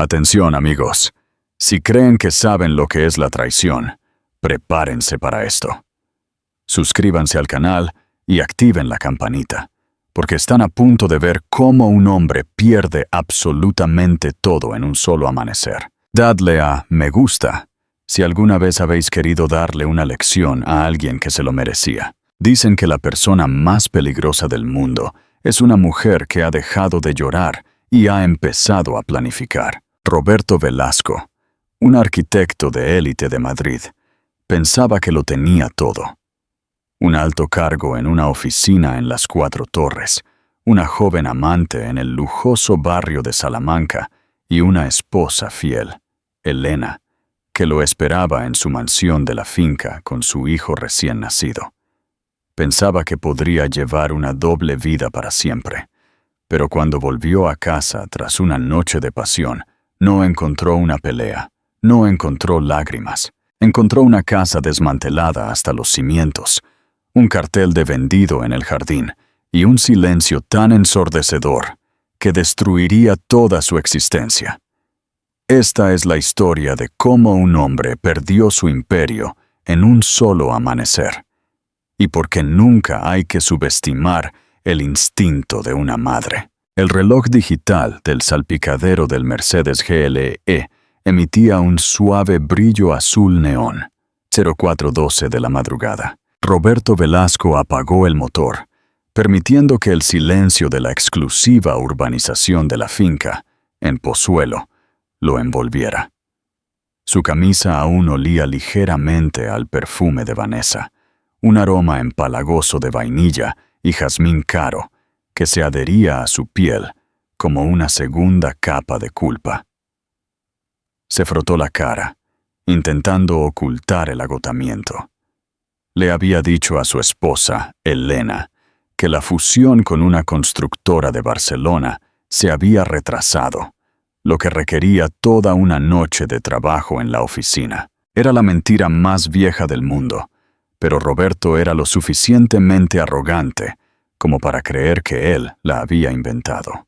Atención, amigos. Si creen que saben lo que es la traición, prepárense para esto. Suscríbanse al canal y activen la campanita, porque están a punto de ver cómo un hombre pierde absolutamente todo en un solo amanecer. Dadle a me gusta si alguna vez habéis querido darle una lección a alguien que se lo merecía. Dicen que la persona más peligrosa del mundo es una mujer que ha dejado de llorar y ha empezado a planificar. Roberto Velasco, un arquitecto de élite de Madrid, pensaba que lo tenía todo. Un alto cargo en una oficina en las Cuatro Torres, una joven amante en el lujoso barrio de Salamanca y una esposa fiel, Elena, que lo esperaba en su mansión de la finca con su hijo recién nacido. Pensaba que podría llevar una doble vida para siempre, pero cuando volvió a casa tras una noche de pasión, no encontró una pelea, no encontró lágrimas, encontró una casa desmantelada hasta los cimientos, un cartel de vendido en el jardín y un silencio tan ensordecedor que destruiría toda su existencia. Esta es la historia de cómo un hombre perdió su imperio en un solo amanecer, y porque nunca hay que subestimar el instinto de una madre. El reloj digital del salpicadero del Mercedes GLE emitía un suave brillo azul neón, 04:12 de la madrugada. Roberto Velasco apagó el motor, permitiendo que el silencio de la exclusiva urbanización de la finca, en Pozuelo, lo envolviera. Su camisa aún olía ligeramente al perfume de Vanessa, un aroma empalagoso de vainilla y jazmín caro que se adhería a su piel como una segunda capa de culpa. Se frotó la cara, intentando ocultar el agotamiento. Le había dicho a su esposa, Elena, que la fusión con una constructora de Barcelona se había retrasado, lo que requería toda una noche de trabajo en la oficina. Era la mentira más vieja del mundo, pero Roberto era lo suficientemente arrogante como para creer que él la había inventado.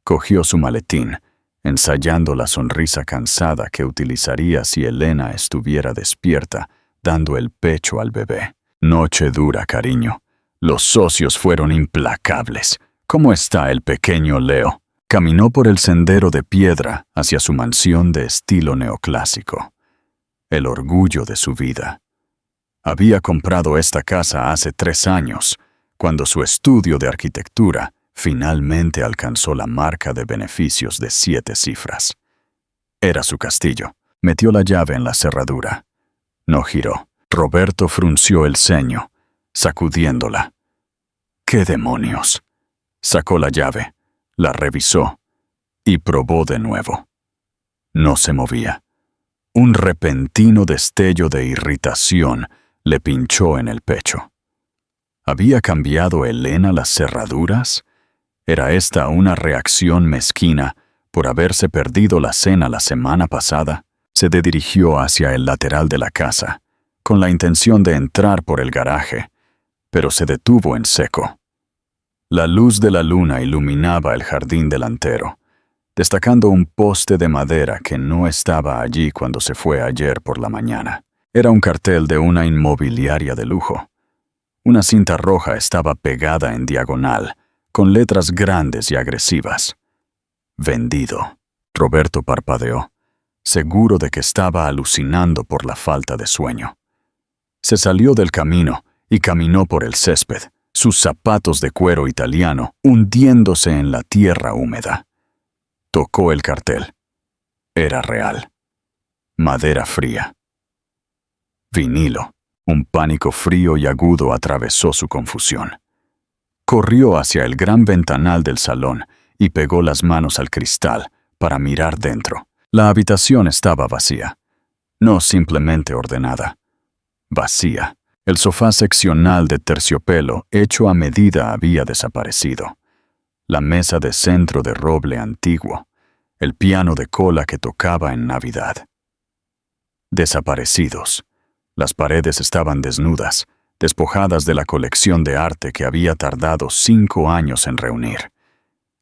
Cogió su maletín, ensayando la sonrisa cansada que utilizaría si Elena estuviera despierta, dando el pecho al bebé. Noche dura, cariño. Los socios fueron implacables. ¿Cómo está el pequeño Leo? Caminó por el sendero de piedra hacia su mansión de estilo neoclásico. El orgullo de su vida. Había comprado esta casa hace 3 años, cuando su estudio de arquitectura finalmente alcanzó la marca de beneficios de 7 cifras. Era su castillo. Metió la llave en la cerradura. No giró. Roberto frunció el ceño, sacudiéndola. ¡Qué demonios! Sacó la llave, la revisó y probó de nuevo. No se movía. Un repentino destello de irritación le pinchó en el pecho. ¿Había cambiado Elena las cerraduras? ¿Era esta una reacción mezquina por haberse perdido la cena la semana pasada? Se dirigió hacia el lateral de la casa, con la intención de entrar por el garaje, pero se detuvo en seco. La luz de la luna iluminaba el jardín delantero, destacando un poste de madera que no estaba allí cuando se fue ayer por la mañana. Era un cartel de una inmobiliaria de lujo. Una cinta roja estaba pegada en diagonal, con letras grandes y agresivas. Vendido. Roberto parpadeó, seguro de que estaba alucinando por la falta de sueño. Se salió del camino y caminó por el césped, sus zapatos de cuero italiano hundiéndose en la tierra húmeda. Tocó el cartel. Era real. Madera fría. Vinilo. Un pánico frío y agudo atravesó su confusión. Corrió hacia el gran ventanal del salón y pegó las manos al cristal para mirar dentro. La habitación estaba vacía. No simplemente ordenada. Vacía. El sofá seccional de terciopelo hecho a medida había desaparecido. La mesa de centro de roble antiguo. El piano de cola que tocaba en Navidad. Desaparecidos. Las paredes estaban desnudas, despojadas de la colección de arte que había tardado 5 años en reunir.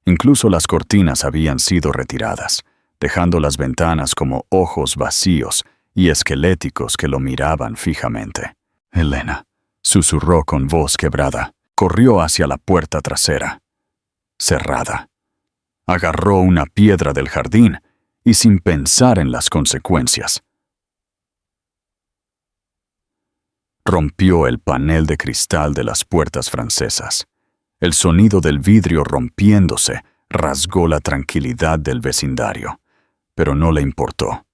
Incluso las cortinas habían sido retiradas, dejando las ventanas como ojos vacíos y esqueléticos que lo miraban fijamente. Elena, susurró con voz quebrada, corrió hacia la puerta trasera. Cerrada. Agarró una piedra del jardín y sin pensar en las consecuencias, rompió el panel de cristal de las puertas francesas. El sonido del vidrio rompiéndose rasgó la tranquilidad del vecindario, pero no le importó.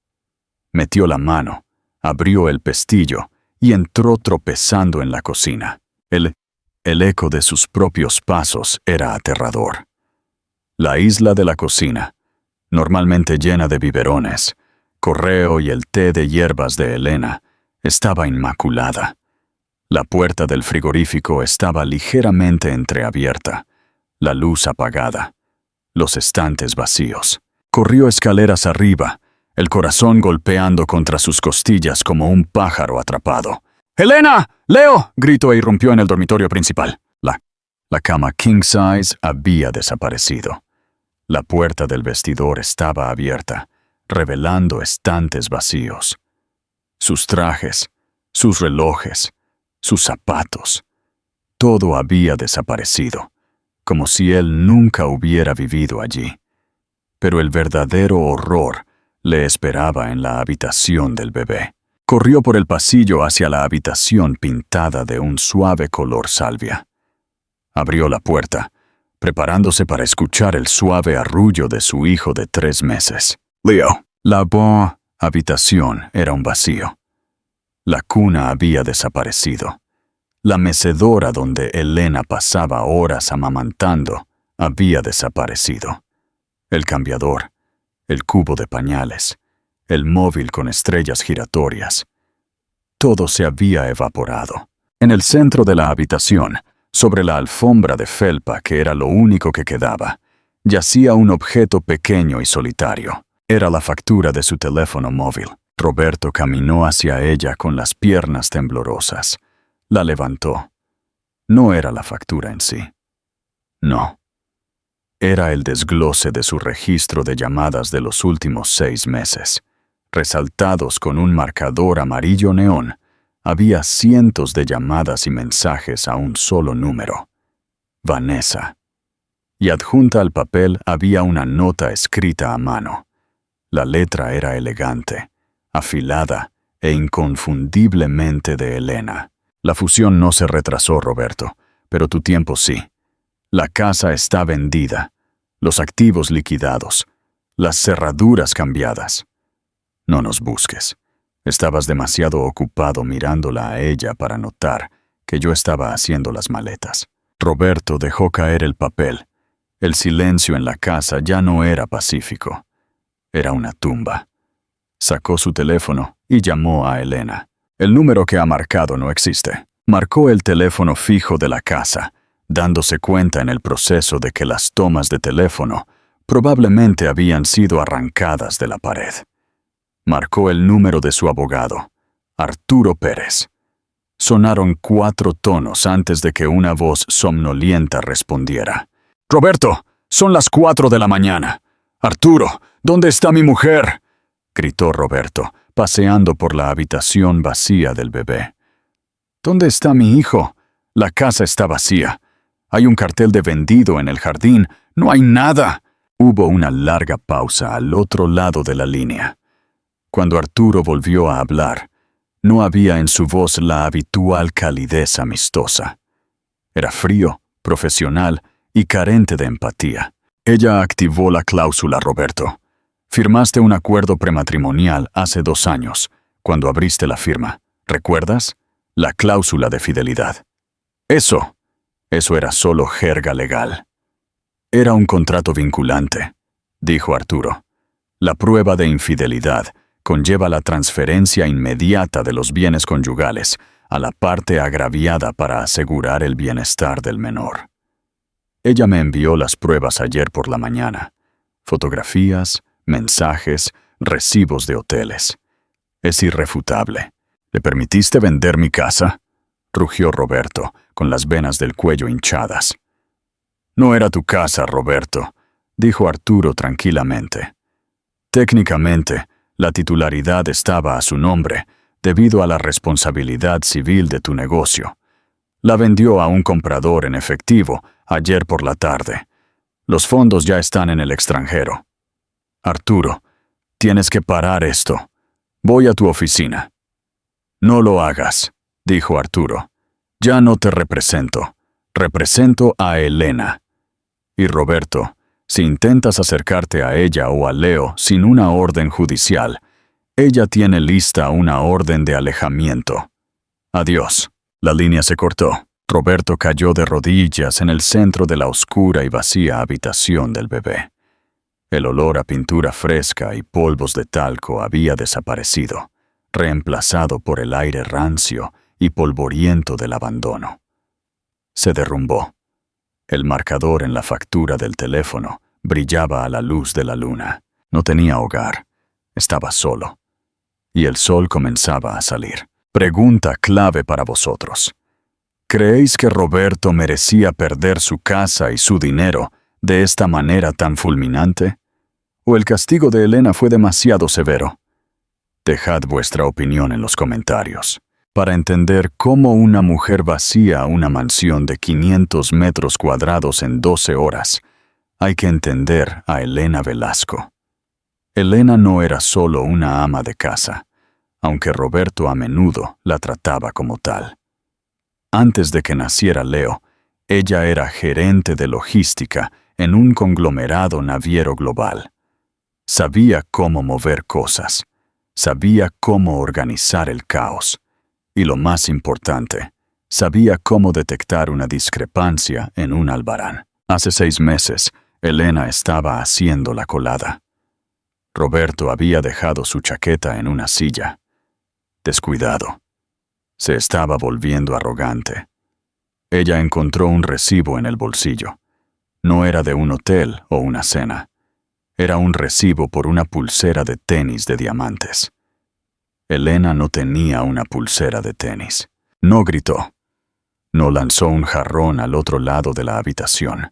Metió la mano, abrió el pestillo y entró tropezando en la cocina. El eco de sus propios pasos era aterrador. La isla de la cocina, normalmente llena de biberones, correo y el té de hierbas de Elena, estaba inmaculada. La puerta del frigorífico estaba ligeramente entreabierta, la luz apagada, los estantes vacíos. Corrió escaleras arriba, el corazón golpeando contra sus costillas como un pájaro atrapado. ¡Elena! ¡Leo! Gritó e irrumpió en el dormitorio principal. La cama king size había desaparecido. La puerta del vestidor estaba abierta, revelando estantes vacíos. Sus trajes, sus relojes, sus zapatos, todo había desaparecido, como si él nunca hubiera vivido allí. Pero el verdadero horror le esperaba en la habitación del bebé. Corrió por el pasillo hacia la habitación pintada de un suave color salvia. Abrió la puerta, preparándose para escuchar el suave arrullo de su hijo de 3 meses. Leo. La habitación era un vacío. La cuna había desaparecido. La mecedora donde Elena pasaba horas amamantando había desaparecido. El cambiador, el cubo de pañales, el móvil con estrellas giratorias. Todo se había evaporado. En el centro de la habitación, sobre la alfombra de felpa que era lo único que quedaba, yacía un objeto pequeño y solitario. Era la factura de su teléfono móvil. Roberto caminó hacia ella con las piernas temblorosas. La levantó. No era la factura en sí. No. Era el desglose de su registro de llamadas de los últimos 6 meses. Resaltados con un marcador amarillo neón, había cientos de llamadas y mensajes a un solo número. Vanessa. Y adjunta al papel había una nota escrita a mano. La letra era elegante, afilada e inconfundiblemente de Elena. La fusión no se retrasó, Roberto, pero tu tiempo sí. La casa está vendida, los activos liquidados, las cerraduras cambiadas. No nos busques. Estabas demasiado ocupado mirándola a ella para notar que yo estaba haciendo las maletas. Roberto dejó caer el papel. El silencio en la casa ya no era pacífico. Era una tumba. Sacó su teléfono y llamó a Elena. El número que ha marcado no existe. Marcó el teléfono fijo de la casa, dándose cuenta en el proceso de que las tomas de teléfono probablemente habían sido arrancadas de la pared. Marcó el número de su abogado, Arturo Pérez. Sonaron 4 tonos antes de que una voz somnolienta respondiera. «Roberto, son las 4 de la mañana. Arturo, ¿dónde está mi mujer?», gritó Roberto, paseando por la habitación vacía del bebé. «¿Dónde está mi hijo? La casa está vacía. Hay un cartel de vendido en el jardín. No hay nada». Hubo una larga pausa al otro lado de la línea. Cuando Arturo volvió a hablar, no había en su voz la habitual calidez amistosa. Era frío, profesional y carente de empatía. Ella activó la cláusula, Roberto. Firmaste un acuerdo prematrimonial hace 2 años, cuando abriste la firma. ¿Recuerdas? La cláusula de fidelidad. Eso era solo jerga legal. Era un contrato vinculante, dijo Arturo. La prueba de infidelidad conlleva la transferencia inmediata de los bienes conyugales a la parte agraviada para asegurar el bienestar del menor. Ella me envió las pruebas ayer por la mañana. Fotografías, mensajes, recibos de hoteles. Es irrefutable. ¿Le permitiste vender mi casa?, rugió Roberto, con las venas del cuello hinchadas. No era tu casa, Roberto, dijo Arturo tranquilamente. Técnicamente, la titularidad estaba a su nombre, debido a la responsabilidad civil de tu negocio. La vendió a un comprador en efectivo ayer por la tarde. Los fondos ya están en el extranjero. Arturo, tienes que parar esto. Voy a tu oficina. No lo hagas, dijo Arturo. Ya no te represento. Represento a Elena. Y Roberto, si intentas acercarte a ella o a Leo sin una orden judicial, ella tiene lista una orden de alejamiento. Adiós. La línea se cortó. Roberto cayó de rodillas en el centro de la oscura y vacía habitación del bebé. El olor a pintura fresca y polvos de talco había desaparecido, reemplazado por el aire rancio y polvoriento del abandono. Se derrumbó. El marcador en la factura del teléfono brillaba a la luz de la luna. No tenía hogar. Estaba solo. Y el sol comenzaba a salir. Pregunta clave para vosotros. ¿Creéis que Roberto merecía perder su casa y su dinero de esta manera tan fulminante? ¿O el castigo de Elena fue demasiado severo? Dejad vuestra opinión en los comentarios. Para entender cómo una mujer vacía una mansión de 500 metros cuadrados en 12 horas, hay que entender a Elena Velasco. Elena no era solo una ama de casa, aunque Roberto a menudo la trataba como tal. Antes de que naciera Leo, ella era gerente de logística en un conglomerado naviero global. Sabía cómo mover cosas, sabía cómo organizar el caos, y lo más importante, sabía cómo detectar una discrepancia en un albarán. Hace 6 meses, Elena estaba haciendo la colada. Roberto había dejado su chaqueta en una silla. Descuidado. Se estaba volviendo arrogante. Ella encontró un recibo en el bolsillo. No era de un hotel o una cena. Era un recibo por una pulsera de tenis de diamantes. Elena no tenía una pulsera de tenis. No gritó. No lanzó un jarrón al otro lado de la habitación.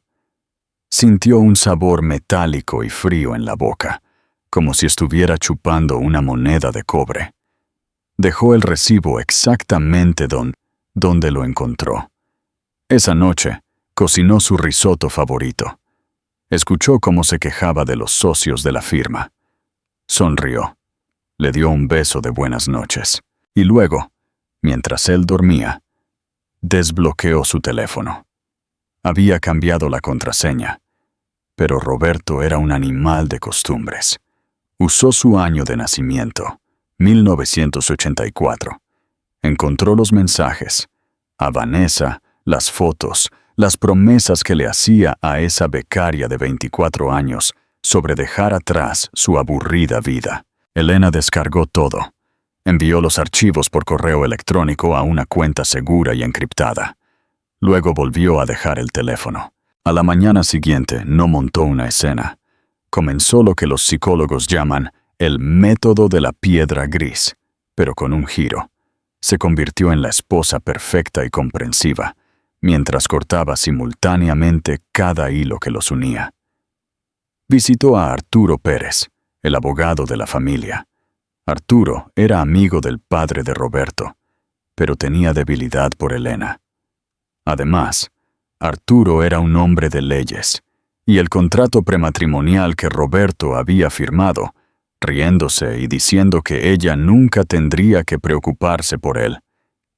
Sintió un sabor metálico y frío en la boca, como si estuviera chupando una moneda de cobre. Dejó el recibo exactamente donde lo encontró. Esa noche, cocinó su risotto favorito. Escuchó cómo se quejaba de los socios de la firma. Sonrió. Le dio un beso de buenas noches. Y luego, mientras él dormía, desbloqueó su teléfono. Había cambiado la contraseña, pero Roberto era un animal de costumbres. Usó su año de nacimiento, 1984. Encontró los mensajes, a Vanessa, las fotos, las promesas que le hacía a esa becaria de 24 años sobre dejar atrás su aburrida vida. Elena descargó todo. Envió los archivos por correo electrónico a una cuenta segura y encriptada. Luego volvió a dejar el teléfono. A la mañana siguiente no montó una escena. Comenzó lo que los psicólogos llaman el método de la piedra gris, pero con un giro. Se convirtió en la esposa perfecta y comprensiva, mientras cortaba simultáneamente cada hilo que los unía. Visitó a Arturo Pérez, el abogado de la familia. Arturo era amigo del padre de Roberto, pero tenía debilidad por Elena. Además, Arturo era un hombre de leyes, y el contrato prematrimonial que Roberto había firmado, riéndose y diciendo que ella nunca tendría que preocuparse por él,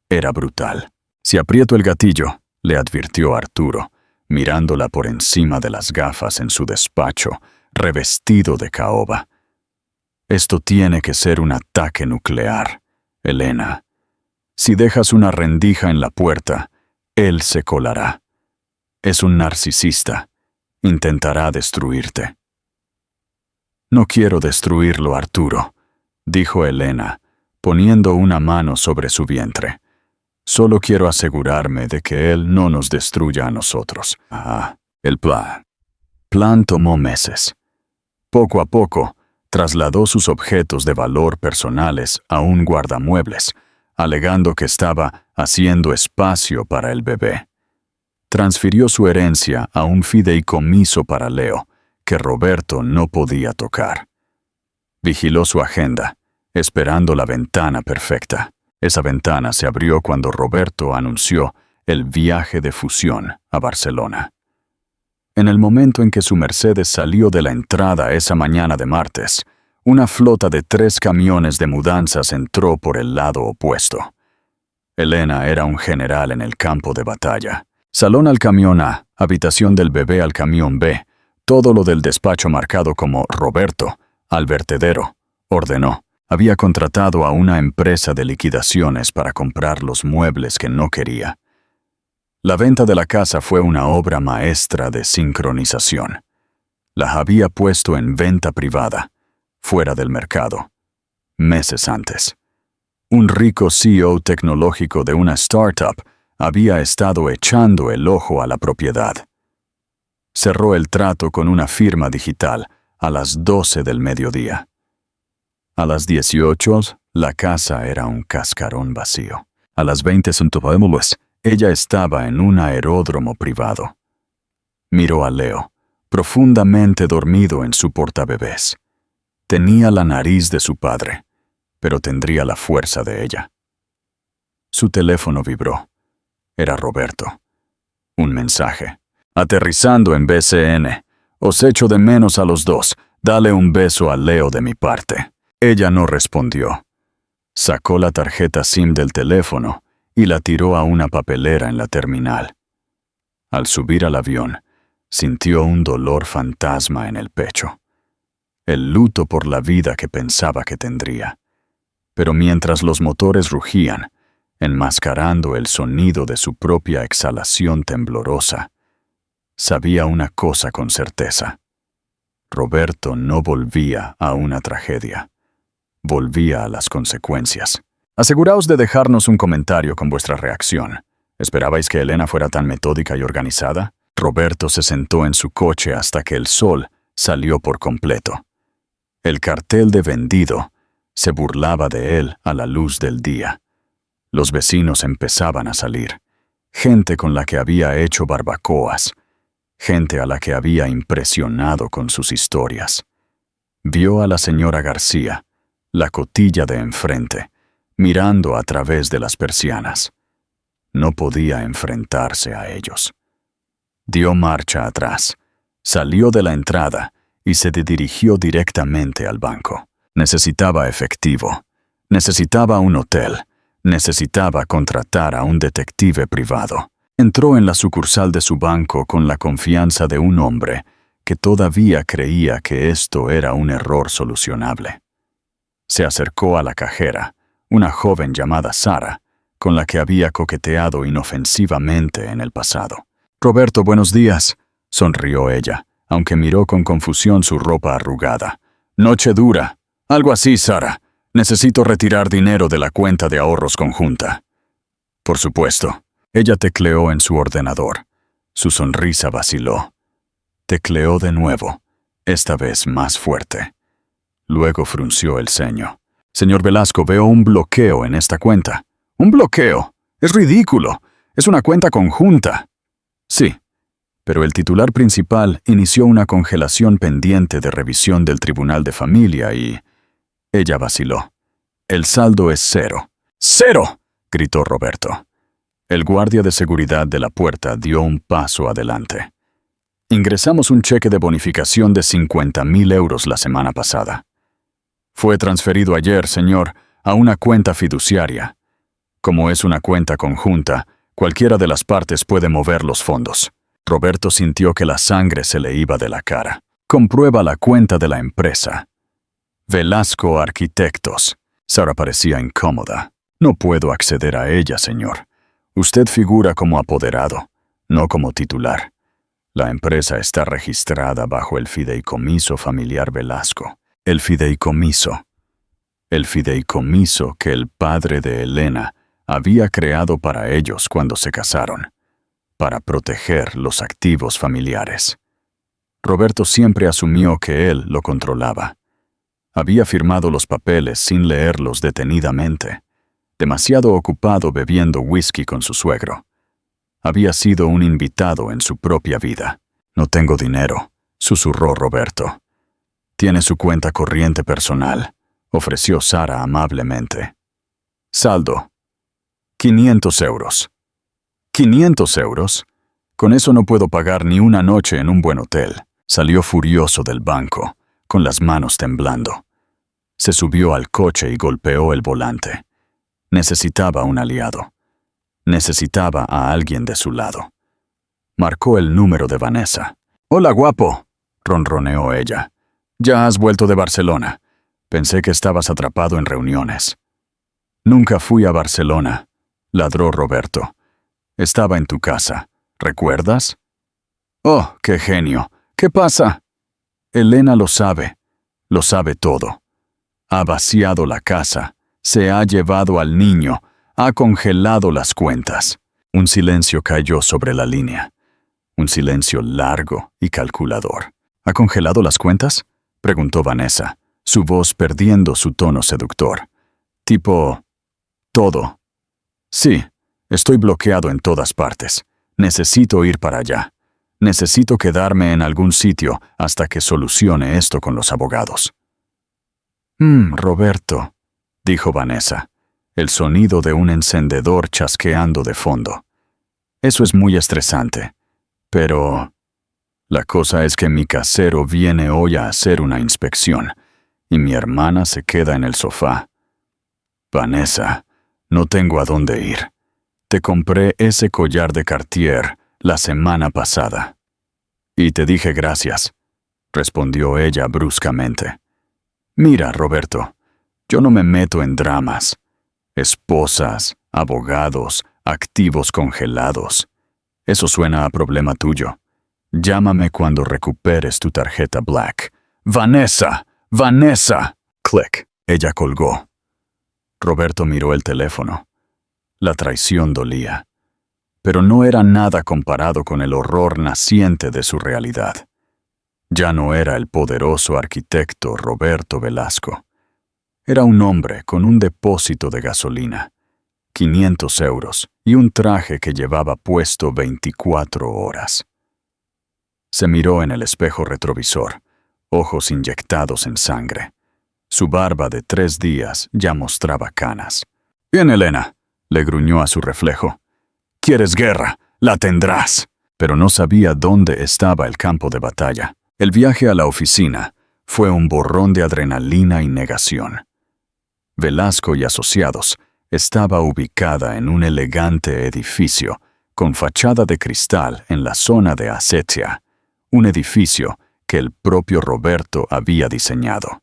era brutal. Si aprieto el gatillo, le advirtió Arturo, mirándola por encima de las gafas en su despacho, revestido de caoba. Esto tiene que ser un ataque nuclear, Elena. Si dejas una rendija en la puerta, él se colará. Es un narcisista. Intentará destruirte. No quiero destruirlo, Arturo, dijo Elena, poniendo una mano sobre su vientre. Solo quiero asegurarme de que él no nos destruya a nosotros. El plan tomó meses. Poco a poco, trasladó sus objetos de valor personales a un guardamuebles, alegando que estaba haciendo espacio para el bebé. Transfirió su herencia a un fideicomiso para Leo, que Roberto no podía tocar. Vigiló su agenda, esperando la ventana perfecta. Esa ventana se abrió cuando Roberto anunció el viaje de fusión a Barcelona. En el momento en que su Mercedes salió de la entrada esa mañana de martes, una flota de 3 camiones de mudanzas entró por el lado opuesto. Elena era un general en el campo de batalla. Salón al camión A, habitación del bebé al camión B, todo lo del despacho marcado como Roberto, al vertedero, ordenó. Había contratado a una empresa de liquidaciones para comprar los muebles que no quería. La venta de la casa fue una obra maestra de sincronización. La había puesto en venta privada, fuera del mercado, meses antes. Un rico CEO tecnológico de una startup había estado echando el ojo a la propiedad. Cerró el trato con una firma digital a las 12 del mediodía. A las 18, la casa era un cascarón vacío. A las 20, ella estaba en un aeródromo privado. Miró a Leo, profundamente dormido en su portabebés. Tenía la nariz de su padre, pero tendría la fuerza de ella. Su teléfono vibró. Era Roberto. Un mensaje. Aterrizando en BCN. Os echo de menos a los dos. Dale un beso a Leo de mi parte. Ella no respondió. Sacó la tarjeta SIM del teléfono y la tiró a una papelera en la terminal. Al subir al avión, sintió un dolor fantasma en el pecho. El luto por la vida que pensaba que tendría. Pero mientras los motores rugían, enmascarando el sonido de su propia exhalación temblorosa, sabía una cosa con certeza. Roberto no volvía a una tragedia. Volvía a las consecuencias. Aseguraos de dejarnos un comentario con vuestra reacción. ¿Esperabais que Elena fuera tan metódica y organizada? Roberto se sentó en su coche hasta que el sol salió por completo. El cartel de vendido se burlaba de él a la luz del día. Los vecinos empezaban a salir. Gente con la que había hecho barbacoas. Gente a la que había impresionado con sus historias. Vio a la señora García, la cotilla de enfrente, mirando a través de las persianas. No podía enfrentarse a ellos. Dio marcha atrás, salió de la entrada y se dirigió directamente al banco. Necesitaba efectivo, necesitaba un hotel, necesitaba contratar a un detective privado. Entró en la sucursal de su banco con la confianza de un hombre que todavía creía que esto era un error solucionable. Se acercó a la cajera, una joven llamada Sara, con la que había coqueteado inofensivamente en el pasado. «Roberto, buenos días», sonrió ella, aunque miró con confusión su ropa arrugada. «Noche dura. Algo así, Sara. Necesito retirar dinero de la cuenta de ahorros conjunta». «Por supuesto». Ella tecleó en su ordenador. Su sonrisa vaciló. Tecleó de nuevo, esta vez más fuerte. Luego frunció el ceño. «Señor Velasco, veo un bloqueo en esta cuenta». «¿Un bloqueo? Es ridículo. Es una cuenta conjunta». «Sí, pero el titular principal inició una congelación pendiente de revisión del Tribunal de Familia y...» Ella vaciló. «El saldo es 0». «¡Cero!», gritó Roberto. El guardia de seguridad de la puerta dio un paso adelante. «Ingresamos un cheque de bonificación de 50.000 euros la semana pasada. Fue transferido ayer, señor, a una cuenta fiduciaria. Como es una cuenta conjunta, cualquiera de las partes puede mover los fondos». Roberto sintió que la sangre se le iba de la cara. «Comprueba la cuenta de la empresa». «Velasco Arquitectos». Sara parecía incómoda. «No puedo acceder a ella, señor. Usted figura como apoderado, no como titular. La empresa está registrada bajo el fideicomiso familiar Velasco». El fideicomiso. El fideicomiso que el padre de Elena había creado para ellos cuando se casaron, para proteger los activos familiares. Roberto siempre asumió que él lo controlaba. Había firmado los papeles sin leerlos detenidamente, demasiado ocupado bebiendo whisky con su suegro. Había sido un invitado en su propia vida. «No tengo dinero», susurró Roberto. Tiene su cuenta corriente personal, ofreció Sara amablemente. Saldo: 500 euros. ¿500 euros? Con eso no puedo pagar ni una noche en un buen hotel. Salió furioso del banco, con las manos temblando. Se subió al coche y golpeó el volante. Necesitaba un aliado. Necesitaba a alguien de su lado. Marcó el número de Vanessa. «Hola, guapo», ronroneó ella. «¿Ya has vuelto de Barcelona? Pensé que estabas atrapado en reuniones». «Nunca fui a Barcelona», ladró Roberto. «Estaba en tu casa. ¿Recuerdas?» «Oh, qué genio. ¿Qué pasa?» «Elena lo sabe todo. Ha vaciado la casa, se ha llevado al niño, ha congelado las cuentas». Un silencio cayó sobre la línea. Un silencio largo y calculador. «¿Ha congelado las cuentas?», preguntó Vanessa, su voz perdiendo su tono seductor. «Tipo, todo». «Sí, estoy bloqueado en todas partes. Necesito ir para allá. Necesito quedarme en algún sitio hasta que solucione esto con los abogados». Roberto», dijo Vanessa, el sonido de un encendedor chasqueando de fondo. «Eso es muy estresante. Pero la cosa es que mi casero viene hoy a hacer una inspección y mi hermana se queda en el sofá. Vanessa, no tengo a dónde ir. Te compré ese collar de Cartier la semana pasada». «Y te dije gracias», respondió ella bruscamente. «Mira, Roberto, yo no me meto en dramas. Esposas, abogados, activos congelados. Eso suena a problema tuyo. Llámame cuando recuperes tu tarjeta Black». «¡Vanessa! ¡Vanessa!». Clic. Ella colgó. Roberto miró el teléfono. La traición dolía. Pero no era nada comparado con el horror naciente de su realidad. Ya no era el poderoso arquitecto Roberto Velasco. Era un hombre con un depósito de gasolina, 500 euros y un traje que llevaba puesto 24 horas. Se miró en el espejo retrovisor, ojos inyectados en sangre. Su barba de 3 días ya mostraba canas. «Bien, Elena», le gruñó a su reflejo. «¿Quieres guerra? La tendrás». Pero no sabía dónde estaba el campo de batalla. El viaje a la oficina fue un borrón de adrenalina y negación. Velasco y Asociados estaba ubicada en un elegante edificio con fachada de cristal en la zona de Asetia, un edificio que el propio Roberto había diseñado.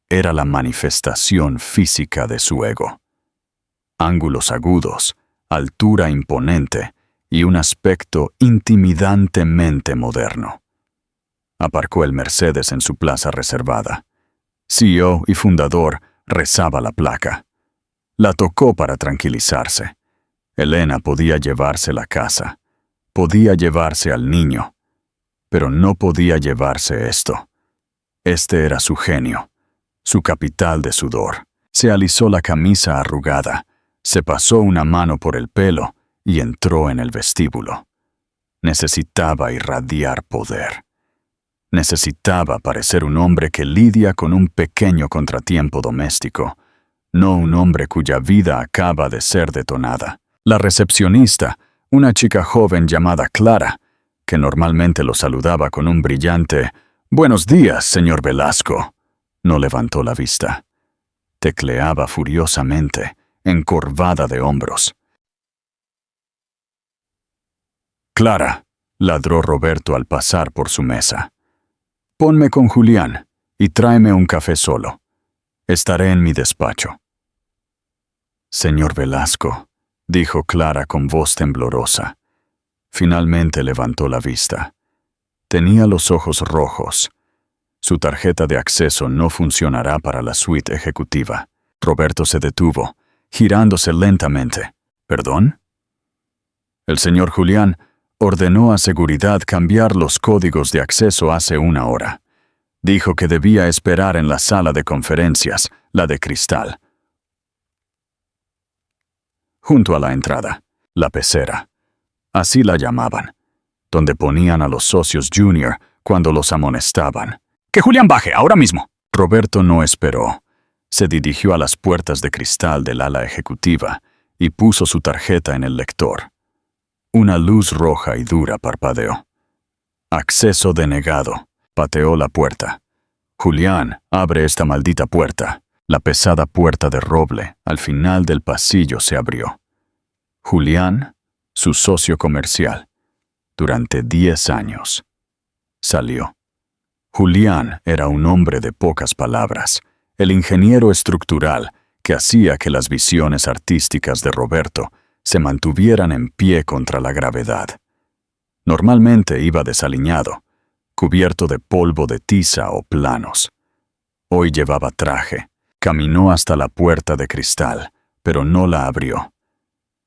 Era la manifestación física de su ego. Ángulos agudos, altura imponente y un aspecto intimidantemente moderno. Aparcó el Mercedes en su plaza reservada. CEO y fundador rezaba la placa. La tocó para tranquilizarse. Elena podía llevarse la casa, podía llevarse al niño, pero no podía llevarse esto. Este era su genio, su capital de sudor. Se alisó la camisa arrugada, se pasó una mano por el pelo y entró en el vestíbulo. Necesitaba irradiar poder. Necesitaba parecer un hombre que lidia con un pequeño contratiempo doméstico, no un hombre cuya vida acaba de ser detonada. La recepcionista, una chica joven llamada Clara, que normalmente lo saludaba con un brillante «Buenos días, señor Velasco», no levantó la vista. Tecleaba furiosamente, encorvada de hombros. «Clara», ladró Roberto al pasar por su mesa. «Ponme con Julián y tráeme un café solo. Estaré en mi despacho». «Señor Velasco», dijo Clara con voz temblorosa. Finalmente levantó la vista. Tenía los ojos rojos. Su tarjeta de acceso no funcionará para la suite ejecutiva. Roberto se detuvo, girándose lentamente. «¿Perdón?» «El señor Julián ordenó a seguridad cambiar los códigos de acceso hace 1 hora. Dijo que debía esperar en la sala de conferencias, la de cristal, junto a la entrada, la pecera. Así la llamaban, donde ponían a los socios junior cuando los amonestaban. Que Julián baje, ahora mismo. Roberto no esperó. Se dirigió a las puertas de cristal del ala ejecutiva y puso su tarjeta en el lector. Una luz roja y dura parpadeó. Acceso denegado. Pateó la puerta. Julián, abre esta maldita puerta. La pesada puerta de roble al final del pasillo se abrió. Julián, su socio comercial, durante 10 años, salió. Julián era un hombre de pocas palabras, el ingeniero estructural que hacía que las visiones artísticas de Roberto se mantuvieran en pie contra la gravedad. Normalmente iba desaliñado, cubierto de polvo de tiza o planos. Hoy llevaba traje. Caminó hasta la puerta de cristal, pero no la abrió.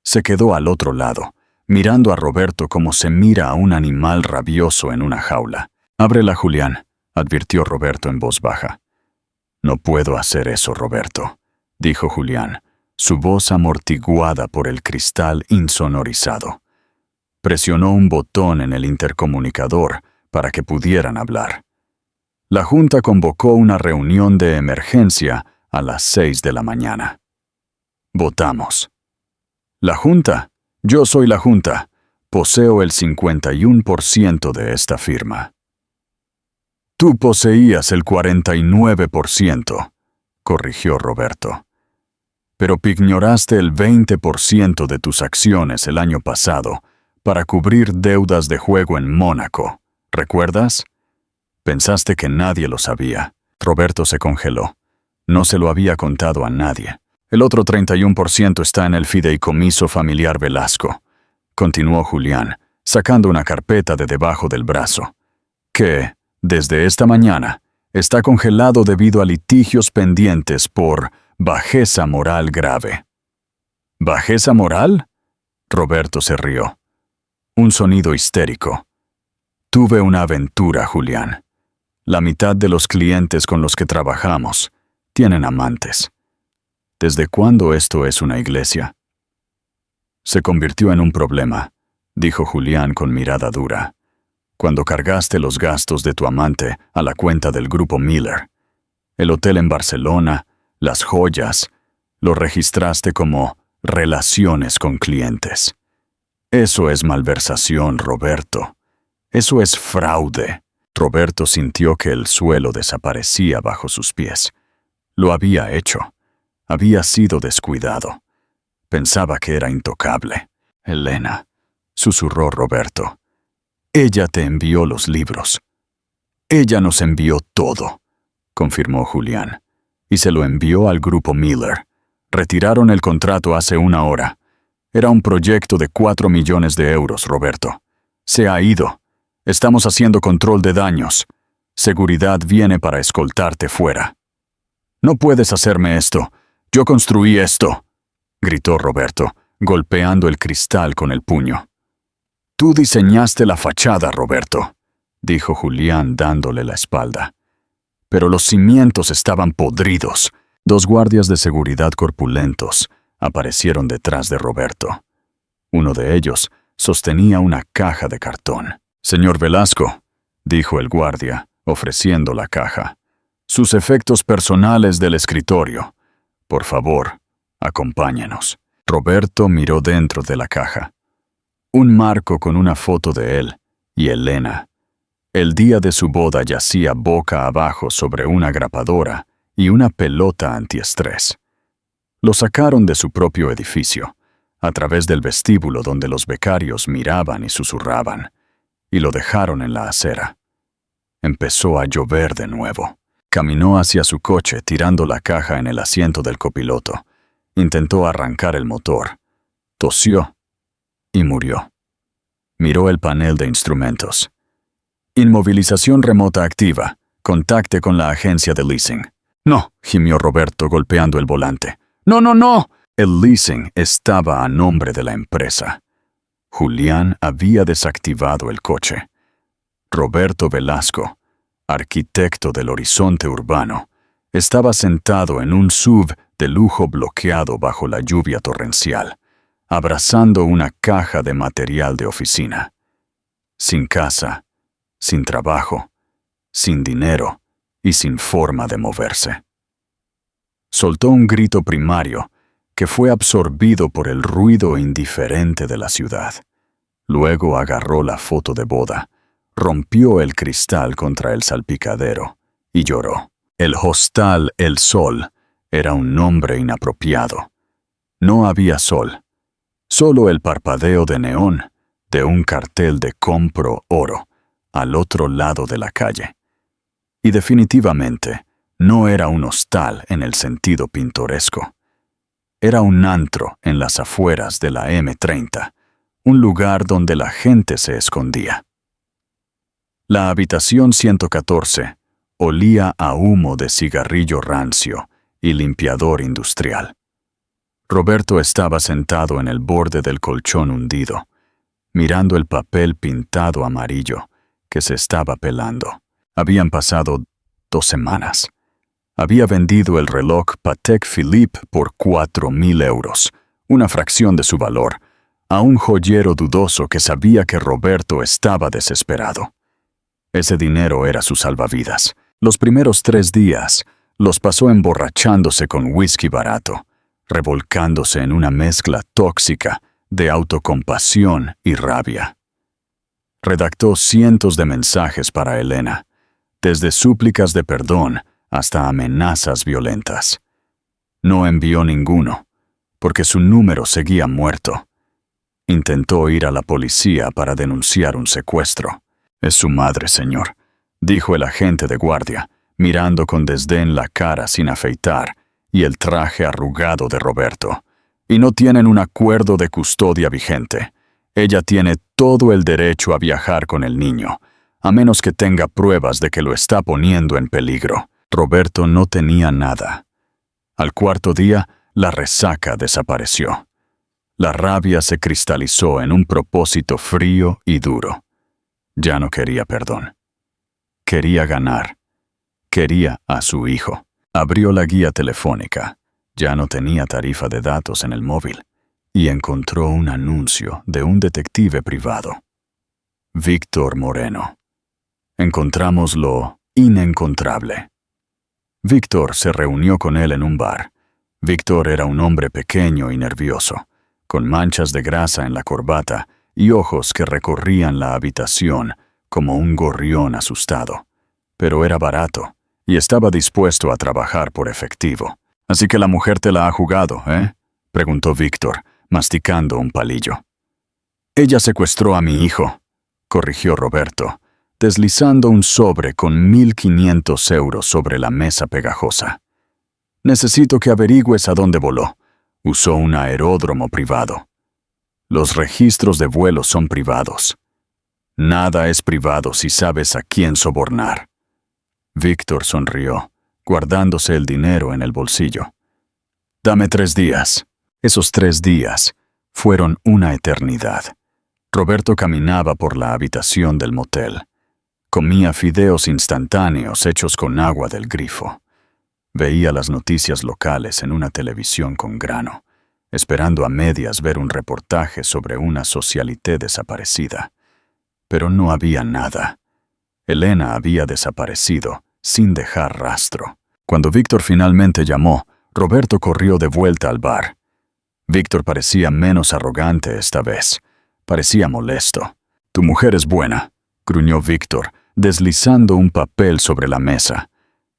Se quedó al otro lado, mirando a Roberto como se mira a un animal rabioso en una jaula. «Ábrela, Julián», advirtió Roberto en voz baja. «No puedo hacer eso, Roberto», dijo Julián, su voz amortiguada por el cristal insonorizado. Presionó un botón en el intercomunicador para que pudieran hablar. La Junta convocó una reunión de emergencia a las 6 de la mañana. Votamos. La Junta. Yo soy la Junta. Poseo el 51% de esta firma. Tú poseías el 49%, corrigió Roberto. Pero pignoraste el 20% de tus acciones el año pasado para cubrir deudas de juego en Mónaco. ¿Recuerdas? Pensaste que nadie lo sabía. Roberto se congeló. No se lo había contado a nadie. El otro 31% está en el fideicomiso familiar Velasco, continuó Julián, sacando una carpeta de debajo del brazo, que, desde esta mañana, está congelado debido a litigios pendientes por bajeza moral grave. ¿Bajeza moral? Roberto se rió. Un sonido histérico. Tuve una aventura, Julián. La mitad de los clientes con los que trabajamos tienen amantes. ¿Desde cuándo esto es una iglesia? Se convirtió en un problema, dijo Julián con mirada dura, cuando cargaste los gastos de tu amante a la cuenta del grupo Miller. El hotel en Barcelona, las joyas, lo registraste como relaciones con clientes. Eso es malversación, Roberto. Eso es fraude. Roberto sintió que el suelo desaparecía bajo sus pies. Lo había hecho. Había sido descuidado. Pensaba que era intocable. Elena, susurró Roberto. Ella te envió los libros. Ella nos envió todo, confirmó Julián. Y se lo envió al grupo Miller. Retiraron el contrato hace 1 hora. Era un proyecto de 4 millones de euros, Roberto. Se ha ido. Estamos haciendo control de daños. Seguridad viene para escoltarte fuera. No puedes hacerme esto. Yo construí esto, gritó Roberto, golpeando el cristal con el puño. Tú diseñaste la fachada, Roberto, dijo Julián dándole la espalda. Pero los cimientos estaban podridos. 2 guardias de seguridad corpulentos aparecieron detrás de Roberto. Uno de ellos sostenía una caja de cartón. Señor Velasco, dijo el guardia, ofreciendo la caja. Sus efectos personales del escritorio. Por favor, acompáñenos. Roberto miró dentro de la caja. Un marco con una foto de él y Elena. El día de su boda yacía boca abajo sobre una grapadora y una pelota antiestrés. Lo sacaron de su propio edificio, a través del vestíbulo donde los becarios miraban y susurraban, y lo dejaron en la acera. Empezó a llover de nuevo. Caminó hacia su coche tirando la caja en el asiento del copiloto. Intentó arrancar el motor. Tosió y murió. Miró el panel de instrumentos. Inmovilización remota activa. Contacte con la agencia de leasing. No, gimió Roberto golpeando el volante. No, no, no. El leasing estaba a nombre de la empresa. Julián había desactivado el coche. Roberto Velasco, arquitecto del horizonte urbano, estaba sentado en un SUV de lujo bloqueado bajo la lluvia torrencial, abrazando una caja de material de oficina. Sin casa, sin trabajo, sin dinero, y sin forma de moverse. Soltó un grito primario que fue absorbido por el ruido indiferente de la ciudad. Luego agarró la foto de boda, rompió el cristal contra el salpicadero y lloró. El hostal El Sol era un nombre inapropiado. No había sol, solo el parpadeo de neón de un cartel de Compro Oro al otro lado de la calle. Y definitivamente no era un hostal en el sentido pintoresco. Era un antro en las afueras de la M30, un lugar donde la gente se escondía. La habitación 114 olía a humo de cigarrillo rancio y limpiador industrial. Roberto estaba sentado en el borde del colchón hundido, mirando el papel pintado amarillo que se estaba pelando. Habían pasado 2 semanas. Había vendido el reloj Patek Philippe por 4.000 euros, una fracción de su valor, a un joyero dudoso que sabía que Roberto estaba desesperado. Ese dinero era su salvavidas. Los primeros 3 días los pasó emborrachándose con whisky barato, revolcándose en una mezcla tóxica de autocompasión y rabia. Redactó cientos de mensajes para Elena, desde súplicas de perdón hasta amenazas violentas. No envió ninguno, porque su número seguía muerto. Intentó ir a la policía para denunciar un secuestro. «Es su madre, señor», dijo el agente de guardia, mirando con desdén la cara sin afeitar y el traje arrugado de Roberto. «Y no tienen un acuerdo de custodia vigente. Ella tiene todo el derecho a viajar con el niño, a menos que tenga pruebas de que lo está poniendo en peligro». Roberto no tenía nada. Al 4.º día, la resaca desapareció. La rabia se cristalizó en un propósito frío y duro. Ya no quería perdón. Quería ganar. Quería a su hijo. Abrió la guía telefónica. Ya no tenía tarifa de datos en el móvil. Y encontró un anuncio de un detective privado. Víctor Moreno. Encontramos lo inencontrable. Víctor se reunió con él en un bar. Víctor era un hombre pequeño y nervioso, con manchas de grasa en la corbata y ojos que recorrían la habitación como un gorrión asustado. Pero era barato y estaba dispuesto a trabajar por efectivo. «Así que la mujer te la ha jugado, ¿eh?», preguntó Víctor, masticando un palillo. «Ella secuestró a mi hijo», corrigió Roberto, deslizando un sobre con 1.500 euros sobre la mesa pegajosa. «Necesito que averigües a dónde voló. Usó un aeródromo privado. Los registros de vuelo son privados. Nada es privado si sabes a quién sobornar». Víctor sonrió, guardándose el dinero en el bolsillo. «Dame 3 días». Esos 3 días fueron una eternidad. Roberto caminaba por la habitación del motel. Comía fideos instantáneos hechos con agua del grifo. Veía las noticias locales en una televisión con grano, esperando a medias ver un reportaje sobre una socialité desaparecida. Pero no había nada. Elena había desaparecido sin dejar rastro. Cuando Víctor finalmente llamó, Roberto corrió de vuelta al bar. Víctor parecía menos arrogante esta vez. Parecía molesto. «Tu mujer es buena», gruñó Víctor, deslizando un papel sobre la mesa.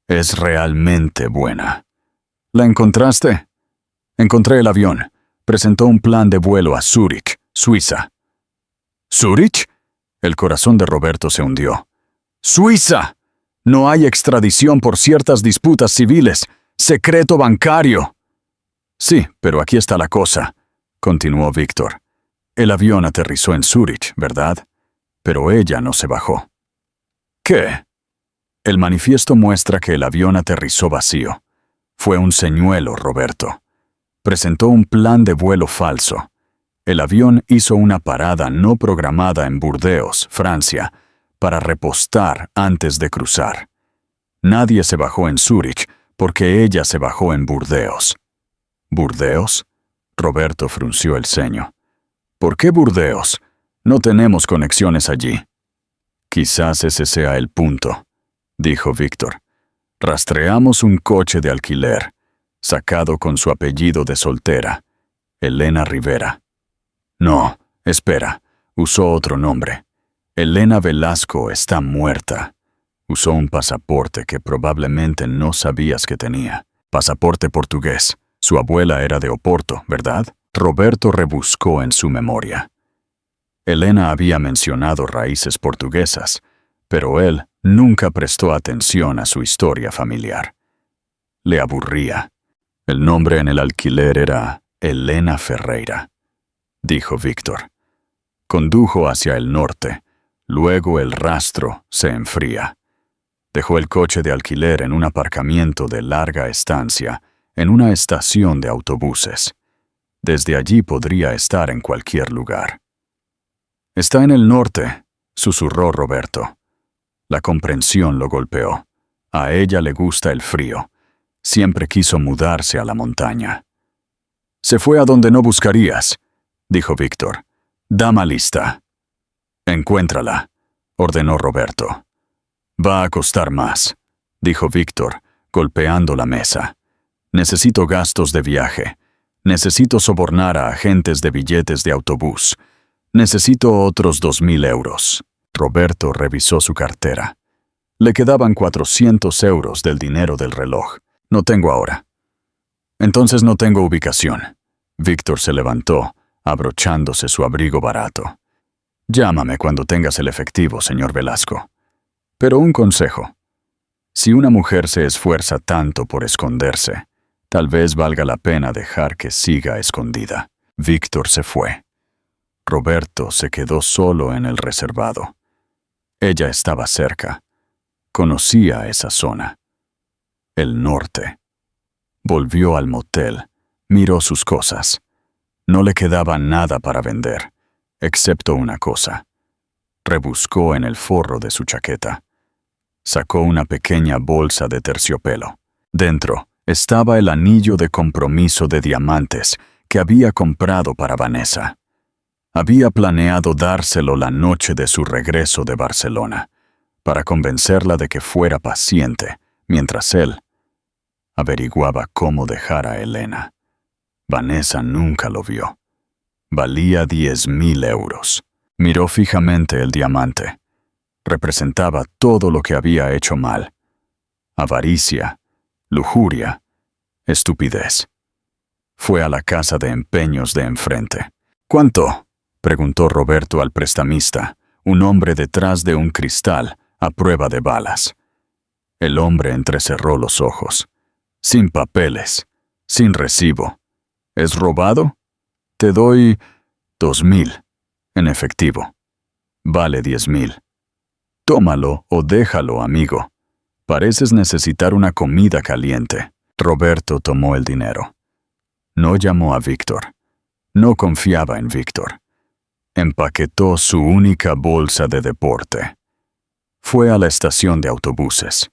«Es realmente buena». «¿La encontraste?» «Encontré el avión. Presentó un plan de vuelo a Zúrich, Suiza». «¿Zúrich?» El corazón de Roberto se hundió. «¡Suiza! No hay extradición por ciertas disputas civiles. ¡Secreto bancario!». «Sí, pero aquí está la cosa», continuó Víctor. «El avión aterrizó en Zúrich, ¿verdad? Pero ella no se bajó». «¿Qué?» «El manifiesto muestra que el avión aterrizó vacío. Fue un señuelo, Roberto. Presentó un plan de vuelo falso. El avión hizo una parada no programada en Burdeos, Francia, para repostar antes de cruzar. Nadie se bajó en Zúrich porque ella se bajó en Burdeos». «¿Burdeos?», Roberto frunció el ceño. «¿Por qué Burdeos? No tenemos conexiones allí». «Quizás ese sea el punto», dijo Víctor. Rastreamos un coche de alquiler, sacado con su apellido de soltera, Elena Rivera. No, espera, usó otro nombre. Elena Velasco está muerta. Usó un pasaporte que probablemente no sabías que tenía. Pasaporte portugués. Su abuela era de Oporto, ¿verdad? Roberto rebuscó en su memoria. Elena había mencionado raíces portuguesas, pero él nunca prestó atención a su historia familiar. Le aburría. El nombre en el alquiler era Elena Ferreira, dijo Víctor. Condujo hacia el norte. Luego el rastro se enfría. Dejó el coche de alquiler en un aparcamiento de larga estancia, en una estación de autobuses. Desde allí podría estar en cualquier lugar. «Está en el norte», susurró Roberto. La comprensión lo golpeó. A ella le gusta el frío. Siempre quiso mudarse a la montaña. «Se fue a donde no buscarías», dijo Víctor. «Dama lista». «Encuéntrala», ordenó Roberto. «Va a costar más», dijo Víctor, golpeando la mesa. «Necesito gastos de viaje. Necesito sobornar a agentes de billetes de autobús. Necesito otros 2.000 euros». Roberto revisó su cartera. Le quedaban 400 euros del dinero del reloj. «No tengo ahora». «Entonces no tengo ubicación». Víctor se levantó, abrochándose su abrigo barato. «Llámame cuando tengas el efectivo, señor Velasco. Pero un consejo. Si una mujer se esfuerza tanto por esconderse, tal vez valga la pena dejar que siga escondida». Víctor se fue. Roberto se quedó solo en el reservado. Ella estaba cerca. Conocía esa zona. El norte. Volvió al motel. Miró sus cosas. No le quedaba nada para vender, excepto una cosa. Rebuscó en el forro de su chaqueta. Sacó una pequeña bolsa de terciopelo. Dentro estaba el anillo de compromiso de diamantes que había comprado para Vanessa. Había planeado dárselo la noche de su regreso de Barcelona, para convencerla de que fuera paciente, mientras él averiguaba cómo dejar a Elena. Vanessa nunca lo vio. Valía 10.000 euros. Miró fijamente el diamante. Representaba todo lo que había hecho mal. Avaricia, lujuria, estupidez. Fue a la casa de empeños de enfrente. «¿Cuánto?», preguntó Roberto al prestamista, un hombre detrás de un cristal a prueba de balas. El hombre entrecerró los ojos. «Sin papeles, sin recibo. ¿Es robado? Te doy 2.000, en efectivo. Vale 10.000. Tómalo o déjalo, amigo. Pareces necesitar una comida caliente». Roberto tomó el dinero. No llamó a Víctor. No confiaba en Víctor. Empaquetó su única bolsa de deporte. Fue a la estación de autobuses.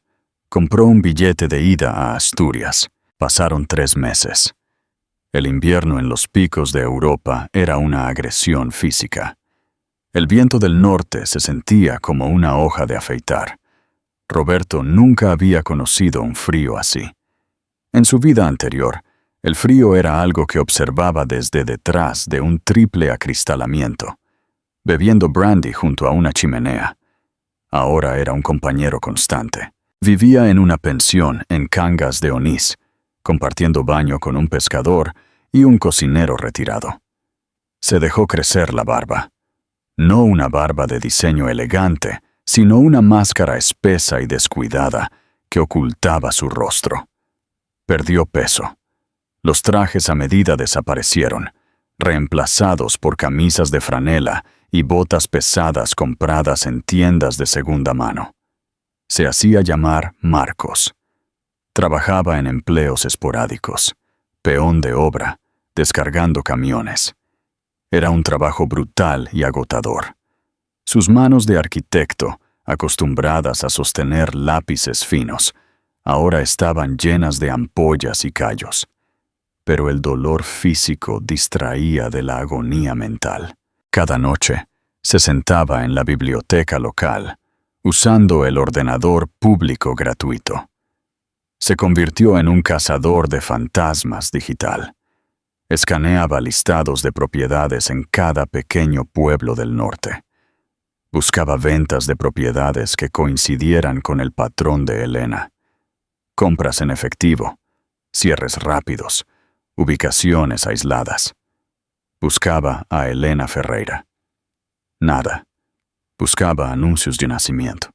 Compró un billete de ida a Asturias. Pasaron 3 meses. El invierno en los picos de Europa era una agresión física. El viento del norte se sentía como una hoja de afeitar. Roberto nunca había conocido un frío así. En su vida anterior, el frío era algo que observaba desde detrás de un triple acristalamiento, bebiendo brandy junto a una chimenea. Ahora era un compañero constante. Vivía en una pensión en Cangas de Onís, compartiendo baño con un pescador y un cocinero retirado. Se dejó crecer la barba. No una barba de diseño elegante, sino una máscara espesa y descuidada que ocultaba su rostro. Perdió peso. Los trajes a medida desaparecieron, reemplazados por camisas de franela y botas pesadas compradas en tiendas de segunda mano. Se hacía llamar Marcos. Trabajaba en empleos esporádicos, peón de obra, descargando camiones. Era un trabajo brutal y agotador. Sus manos de arquitecto, acostumbradas a sostener lápices finos, ahora estaban llenas de ampollas y callos. Pero el dolor físico distraía de la agonía mental. Cada noche se sentaba en la biblioteca local, usando el ordenador público gratuito. Se convirtió en un cazador de fantasmas digital. Escaneaba listados de propiedades en cada pequeño pueblo del norte. Buscaba ventas de propiedades que coincidieran con el patrón de Elena. Compras en efectivo, cierres rápidos, ubicaciones aisladas. Buscaba a Elena Ferreira. Nada. Buscaba anuncios de nacimiento.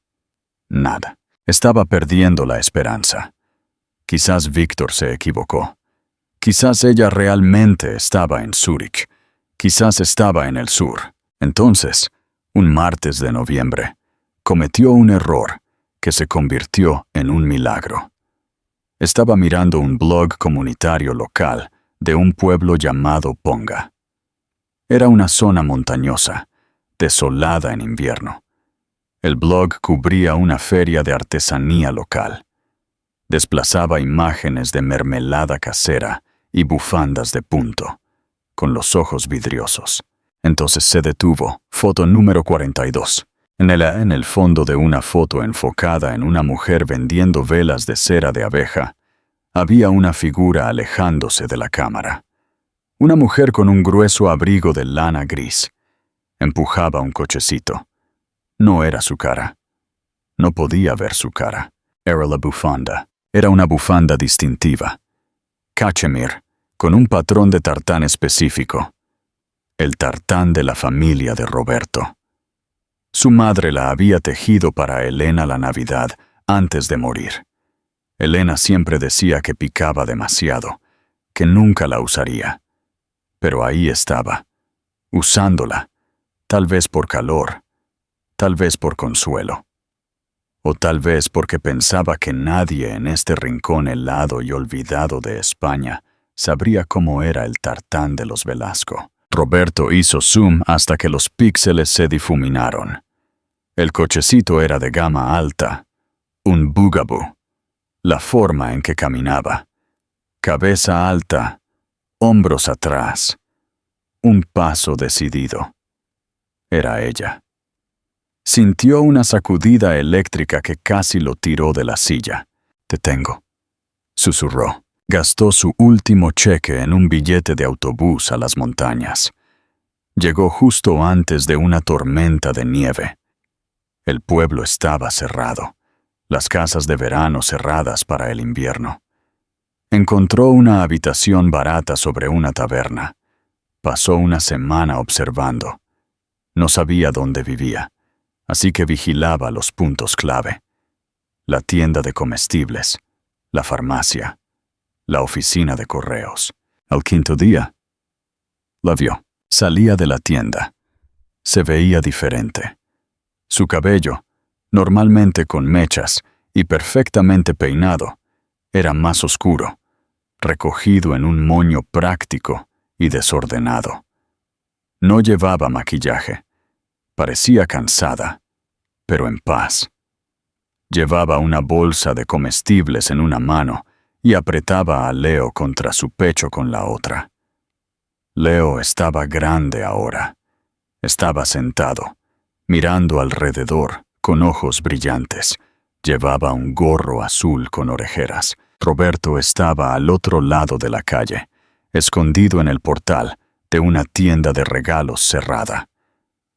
Nada. Estaba perdiendo la esperanza. Quizás Víctor se equivocó. Quizás ella realmente estaba en Zúrich. Quizás estaba en el sur. Entonces, un martes de noviembre, cometió un error que se convirtió en un milagro. Estaba mirando un blog comunitario local de un pueblo llamado Ponga. Era una zona montañosa, desolada en invierno. El blog cubría una feria de artesanía local. Desplazaba imágenes de mermelada casera y bufandas de punto, con los ojos vidriosos. Entonces se detuvo. Foto número 42. En el fondo de una foto enfocada en una mujer vendiendo velas de cera de abeja, había una figura alejándose de la cámara. Una mujer con un grueso abrigo de lana gris. Empujaba un cochecito. No era su cara. No podía ver su cara. Era la bufanda. Era una bufanda distintiva. Cachemir, con un patrón de tartán específico. El tartán de la familia de Roberto. Su madre la había tejido para Elena la Navidad antes de morir. Elena siempre decía que picaba demasiado, que nunca la usaría. Pero ahí estaba, usándola, tal vez por calor, tal vez por consuelo. O tal vez porque pensaba que nadie en este rincón helado y olvidado de España sabría cómo era el tartán de los Velasco. Roberto hizo zoom hasta que los píxeles se difuminaron. El cochecito era de gama alta, un Bugaboo. La forma en que caminaba. Cabeza alta, hombros atrás. Un paso decidido. Era ella. Sintió una sacudida eléctrica que casi lo tiró de la silla. «Te tengo», susurró. Gastó su último cheque en un billete de autobús a las montañas. Llegó justo antes de una tormenta de nieve. El pueblo estaba cerrado, las casas de verano cerradas para el invierno. Encontró una habitación barata sobre una taberna. Pasó una semana observando. No sabía dónde vivía, así que vigilaba los puntos clave. La tienda de comestibles, la farmacia, la oficina de correos. Al quinto día, la vio. Salía de la tienda. Se veía diferente. Su cabello, normalmente con mechas y perfectamente peinado, era más oscuro, recogido en un moño práctico y desordenado. No llevaba maquillaje. Parecía cansada, pero en paz. Llevaba una bolsa de comestibles en una mano y apretaba a Leo contra su pecho con la otra. Leo estaba grande ahora. Estaba sentado, mirando alrededor con ojos brillantes. Llevaba un gorro azul con orejeras. Roberto estaba al otro lado de la calle, escondido en el portal de una tienda de regalos cerrada.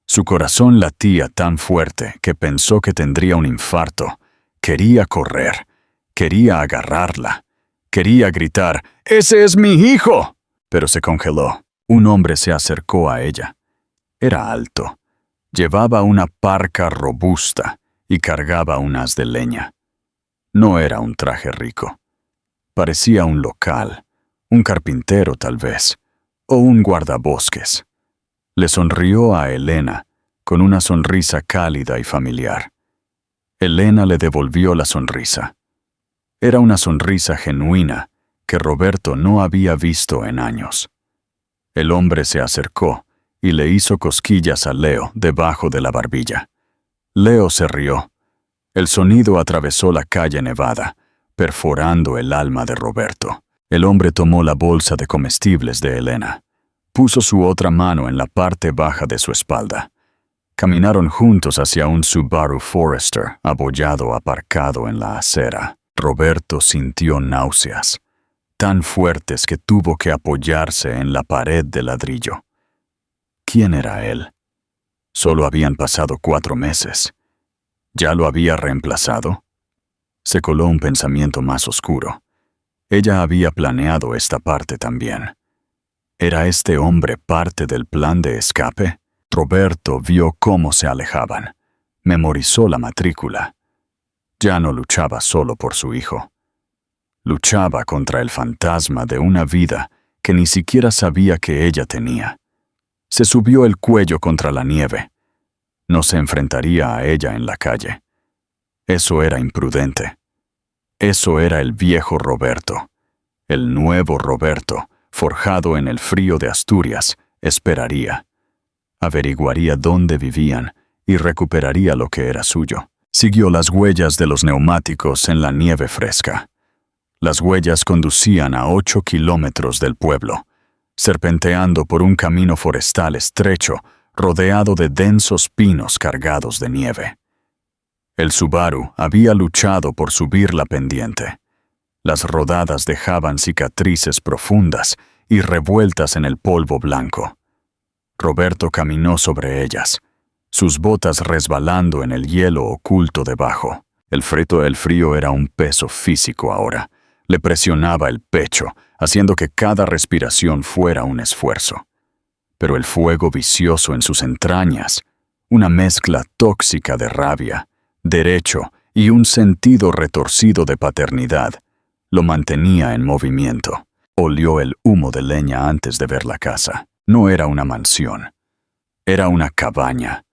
Su corazón latía tan fuerte que pensó que tendría un infarto. Quería correr, quería agarrarla, quería gritar, «¡Ese es mi hijo!». Pero se congeló. Un hombre se acercó a ella. Era alto. Llevaba una parca robusta y cargaba un haz de leña. No era un traje rico. Parecía un local, un carpintero tal vez, o un guardabosques. Le sonrió a Elena con una sonrisa cálida y familiar. Elena le devolvió la sonrisa. Era una sonrisa genuina que Roberto no había visto en años. El hombre se acercó y le hizo cosquillas a Leo debajo de la barbilla. Leo se rió. El sonido atravesó la calle nevada, perforando el alma de Roberto. El hombre tomó la bolsa de comestibles de Elena. Puso su otra mano en la parte baja de su espalda. Caminaron juntos hacia un Subaru Forester abollado aparcado en la acera. Roberto sintió náuseas, tan fuertes que tuvo que apoyarse en la pared de ladrillo. ¿Quién era él? Solo habían pasado 4 meses. ¿Ya lo había reemplazado? Se coló un pensamiento más oscuro. Ella había planeado esta parte también. ¿Era este hombre parte del plan de escape? Roberto vio cómo se alejaban. Memorizó la matrícula. Ya no luchaba solo por su hijo. Luchaba contra el fantasma de una vida que ni siquiera sabía que ella tenía. Se subió el cuello contra la nieve. No se enfrentaría a ella en la calle. Eso era imprudente. Eso era el viejo Roberto. El nuevo Roberto, forjado en el frío de Asturias, esperaría. Averiguaría dónde vivían y recuperaría lo que era suyo. Siguió las huellas de los neumáticos en la nieve fresca. Las huellas conducían a 8 kilómetros del pueblo, serpenteando por un camino forestal estrecho, rodeado de densos pinos cargados de nieve. El Subaru había luchado por subir la pendiente. Las rodadas dejaban cicatrices profundas y revueltas en el polvo blanco. Roberto caminó sobre ellas, sus botas resbalando en el hielo oculto debajo. El frío era un peso físico ahora. Le presionaba el pecho, haciendo que cada respiración fuera un esfuerzo. Pero el fuego vicioso en sus entrañas, una mezcla tóxica de rabia, derecho y un sentido retorcido de paternidad, lo mantenía en movimiento. Olió el humo de leña antes de ver la casa. No era una mansión. Era una cabaña.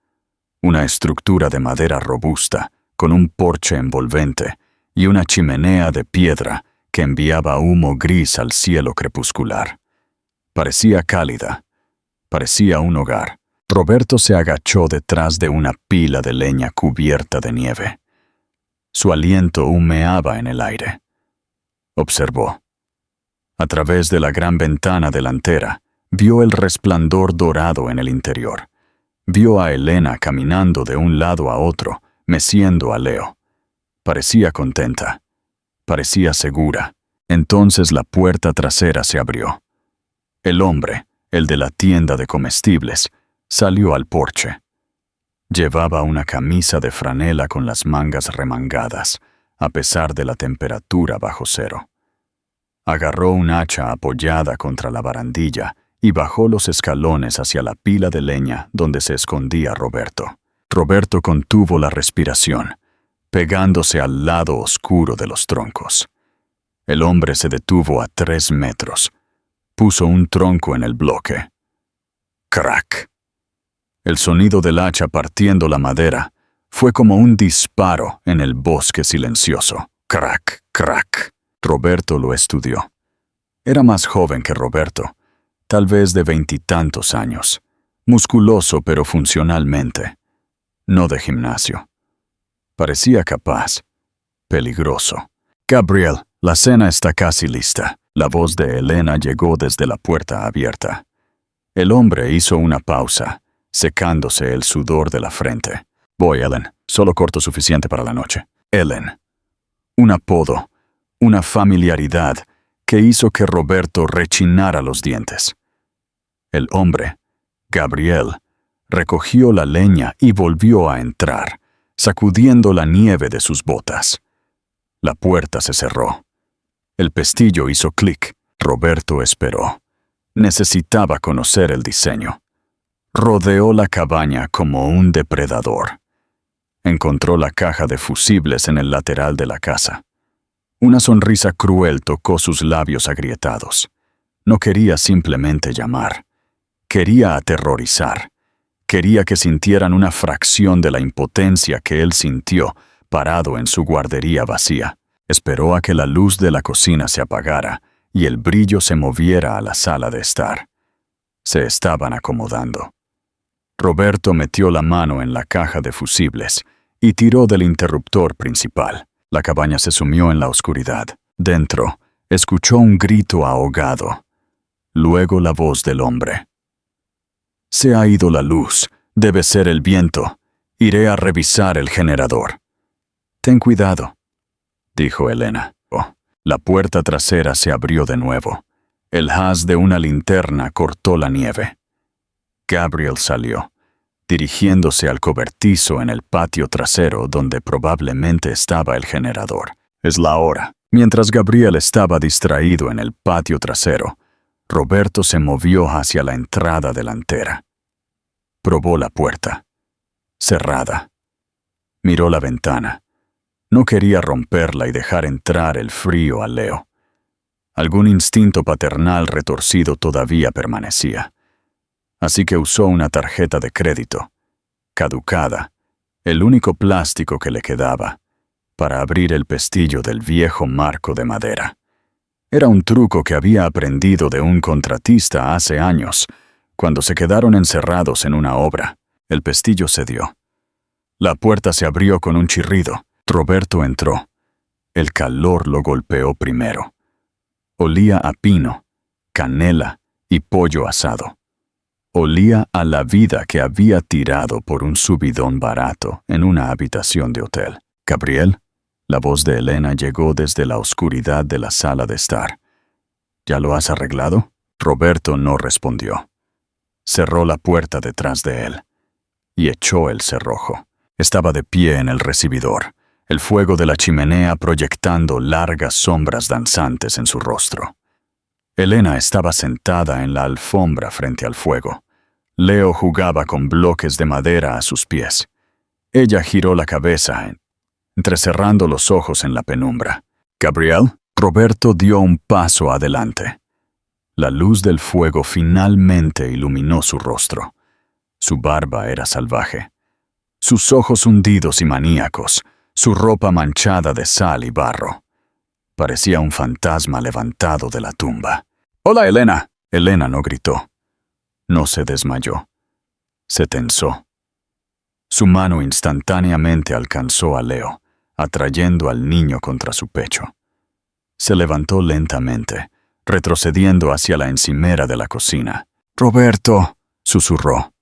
Una estructura de madera robusta, con un porche envolvente y una chimenea de piedra que enviaba humo gris al cielo crepuscular. Parecía cálida. Parecía un hogar. Roberto se agachó detrás de una pila de leña cubierta de nieve. Su aliento humeaba en el aire. Observó. A través de la gran ventana delantera, vio el resplandor dorado en el interior. Vio a Elena caminando de un lado a otro, meciendo a Leo. Parecía contenta. Parecía segura. Entonces la puerta trasera se abrió. El hombre, el de la tienda de comestibles, salió al porche. Llevaba una camisa de franela con las mangas remangadas, a pesar de la temperatura bajo cero. Agarró un hacha apoyada contra la barandilla y bajó los escalones hacia la pila de leña donde se escondía Roberto. Roberto contuvo la respiración, pegándose al lado oscuro de los troncos. El hombre se detuvo a 3 metros. Puso un tronco en el bloque. ¡Crack! El sonido del hacha partiendo la madera fue como un disparo en el bosque silencioso. ¡Crack! ¡Crack! Roberto lo estudió. Era más joven que Roberto, tal vez de 20 y tantos años, musculoso pero funcionalmente, no de gimnasio. Parecía capaz, peligroso. Gabriel, la cena está casi lista. La voz de Elena llegó desde la puerta abierta. El hombre hizo una pausa, secándose el sudor de la frente. Voy, Ellen. Solo corto suficiente para la noche. Ellen. Un apodo, una familiaridad que hizo que Roberto rechinara los dientes. El hombre, Gabriel, recogió la leña y volvió a entrar, sacudiendo la nieve de sus botas. La puerta se cerró. El pestillo hizo clic. Roberto esperó. Necesitaba conocer el diseño. Rodeó la cabaña como un depredador. Encontró la caja de fusibles en el lateral de la casa. Una sonrisa cruel tocó sus labios agrietados. No quería simplemente llamar. Quería aterrorizar. Quería que sintieran una fracción de la impotencia que él sintió parado en su guardería vacía. Esperó a que la luz de la cocina se apagara y el brillo se moviera a la sala de estar. Se estaban acomodando. Roberto metió la mano en la caja de fusibles y tiró del interruptor principal. La cabaña se sumió en la oscuridad. Dentro, escuchó un grito ahogado. Luego la voz del hombre. Se ha ido la luz. Debe ser el viento. Iré a revisar el generador. Ten cuidado, dijo Elena. La puerta trasera se abrió de nuevo. El haz de una linterna cortó la nieve. Gabriel salió, dirigiéndose al cobertizo en el patio trasero donde probablemente estaba el generador. Es la hora. Mientras Gabriel estaba distraído en el patio trasero, Roberto se movió hacia la entrada delantera. Probó la puerta. Cerrada. Miró la ventana. No quería romperla y dejar entrar el frío a Leo. Algún instinto paternal retorcido todavía permanecía. Así que usó una tarjeta de crédito, caducada, el único plástico que le quedaba, para abrir el pestillo del viejo marco de madera. Era un truco que había aprendido de un contratista hace años, cuando se quedaron encerrados en una obra. El pestillo cedió. La puerta se abrió con un chirrido. Roberto entró. El calor lo golpeó primero. Olía a pino, canela y pollo asado. Olía a la vida que había tirado por un subidón barato en una habitación de hotel. «Gabriel», la voz de Elena llegó desde la oscuridad de la sala de estar. «¿Ya lo has arreglado?» Roberto no respondió. Cerró la puerta detrás de él y echó el cerrojo. Estaba de pie en el recibidor, el fuego de la chimenea proyectando largas sombras danzantes en su rostro. Elena estaba sentada en la alfombra frente al fuego. Leo jugaba con bloques de madera a sus pies. Ella giró la cabeza, entrecerrando los ojos en la penumbra. «¿Gabriel?» Roberto dio un paso adelante. La luz del fuego finalmente iluminó su rostro. Su barba era salvaje. Sus ojos hundidos y maníacos, su ropa manchada de sal y barro. Parecía un fantasma levantado de la tumba. «¡Hola, Elena!» Elena no gritó. No se desmayó. Se tensó. Su mano instantáneamente alcanzó a Leo, atrayendo al niño contra su pecho. Se levantó lentamente, retrocediendo hacia la encimera de la cocina. «¡Roberto!», susurró.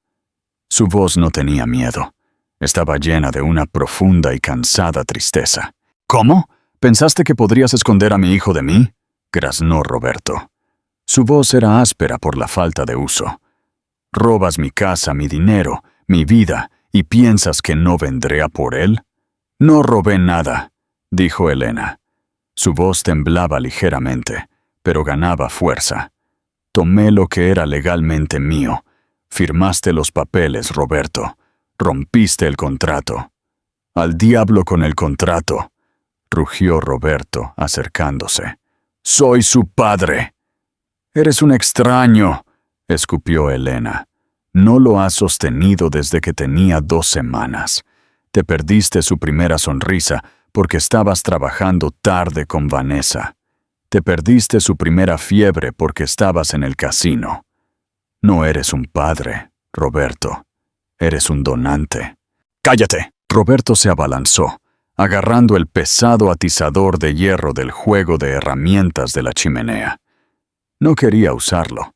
Su voz no tenía miedo. Estaba llena de una profunda y cansada tristeza. «¿Cómo? ¿Pensaste que podrías esconder a mi hijo de mí?», graznó Roberto. Su voz era áspera por la falta de uso. «¿Robas mi casa, mi dinero, mi vida, y piensas que no vendré a por él?» «No robé nada», dijo Elena. Su voz temblaba ligeramente, pero ganaba fuerza. «Tomé lo que era legalmente mío. Firmaste los papeles, Roberto. Rompiste el contrato». «Al diablo con el contrato», rugió Roberto, acercándose. «Soy su padre». «Eres un extraño», escupió Elena. «No lo has sostenido desde que tenía 2 semanas. Te perdiste su primera sonrisa porque estabas trabajando tarde con Vanessa. Te perdiste su primera fiebre porque estabas en el casino. No eres un padre, Roberto. Eres un donante». «¡Cállate!». Roberto se abalanzó, agarrando el pesado atizador de hierro del juego de herramientas de la chimenea. No quería usarlo,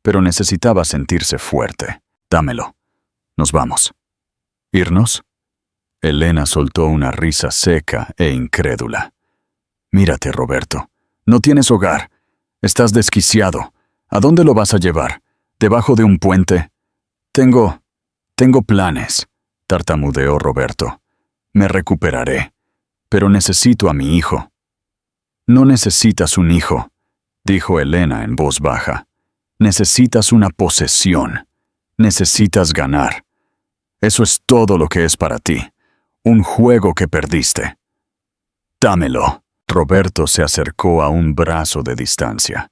pero necesitaba sentirse fuerte. «Dámelo. Nos vamos». «¿Irnos?». Elena soltó una risa seca e incrédula. «Mírate, Roberto. No tienes hogar. Estás desquiciado. ¿A dónde lo vas a llevar? ¿Debajo de un puente?» Tengo planes», tartamudeó Roberto. «Me recuperaré, pero necesito a mi hijo». «No necesitas un hijo», dijo Elena en voz baja. «Necesitas una posesión. Necesitas ganar. Eso es todo lo que es para ti. Un juego que perdiste». «Dámelo». Roberto se acercó a un brazo de distancia.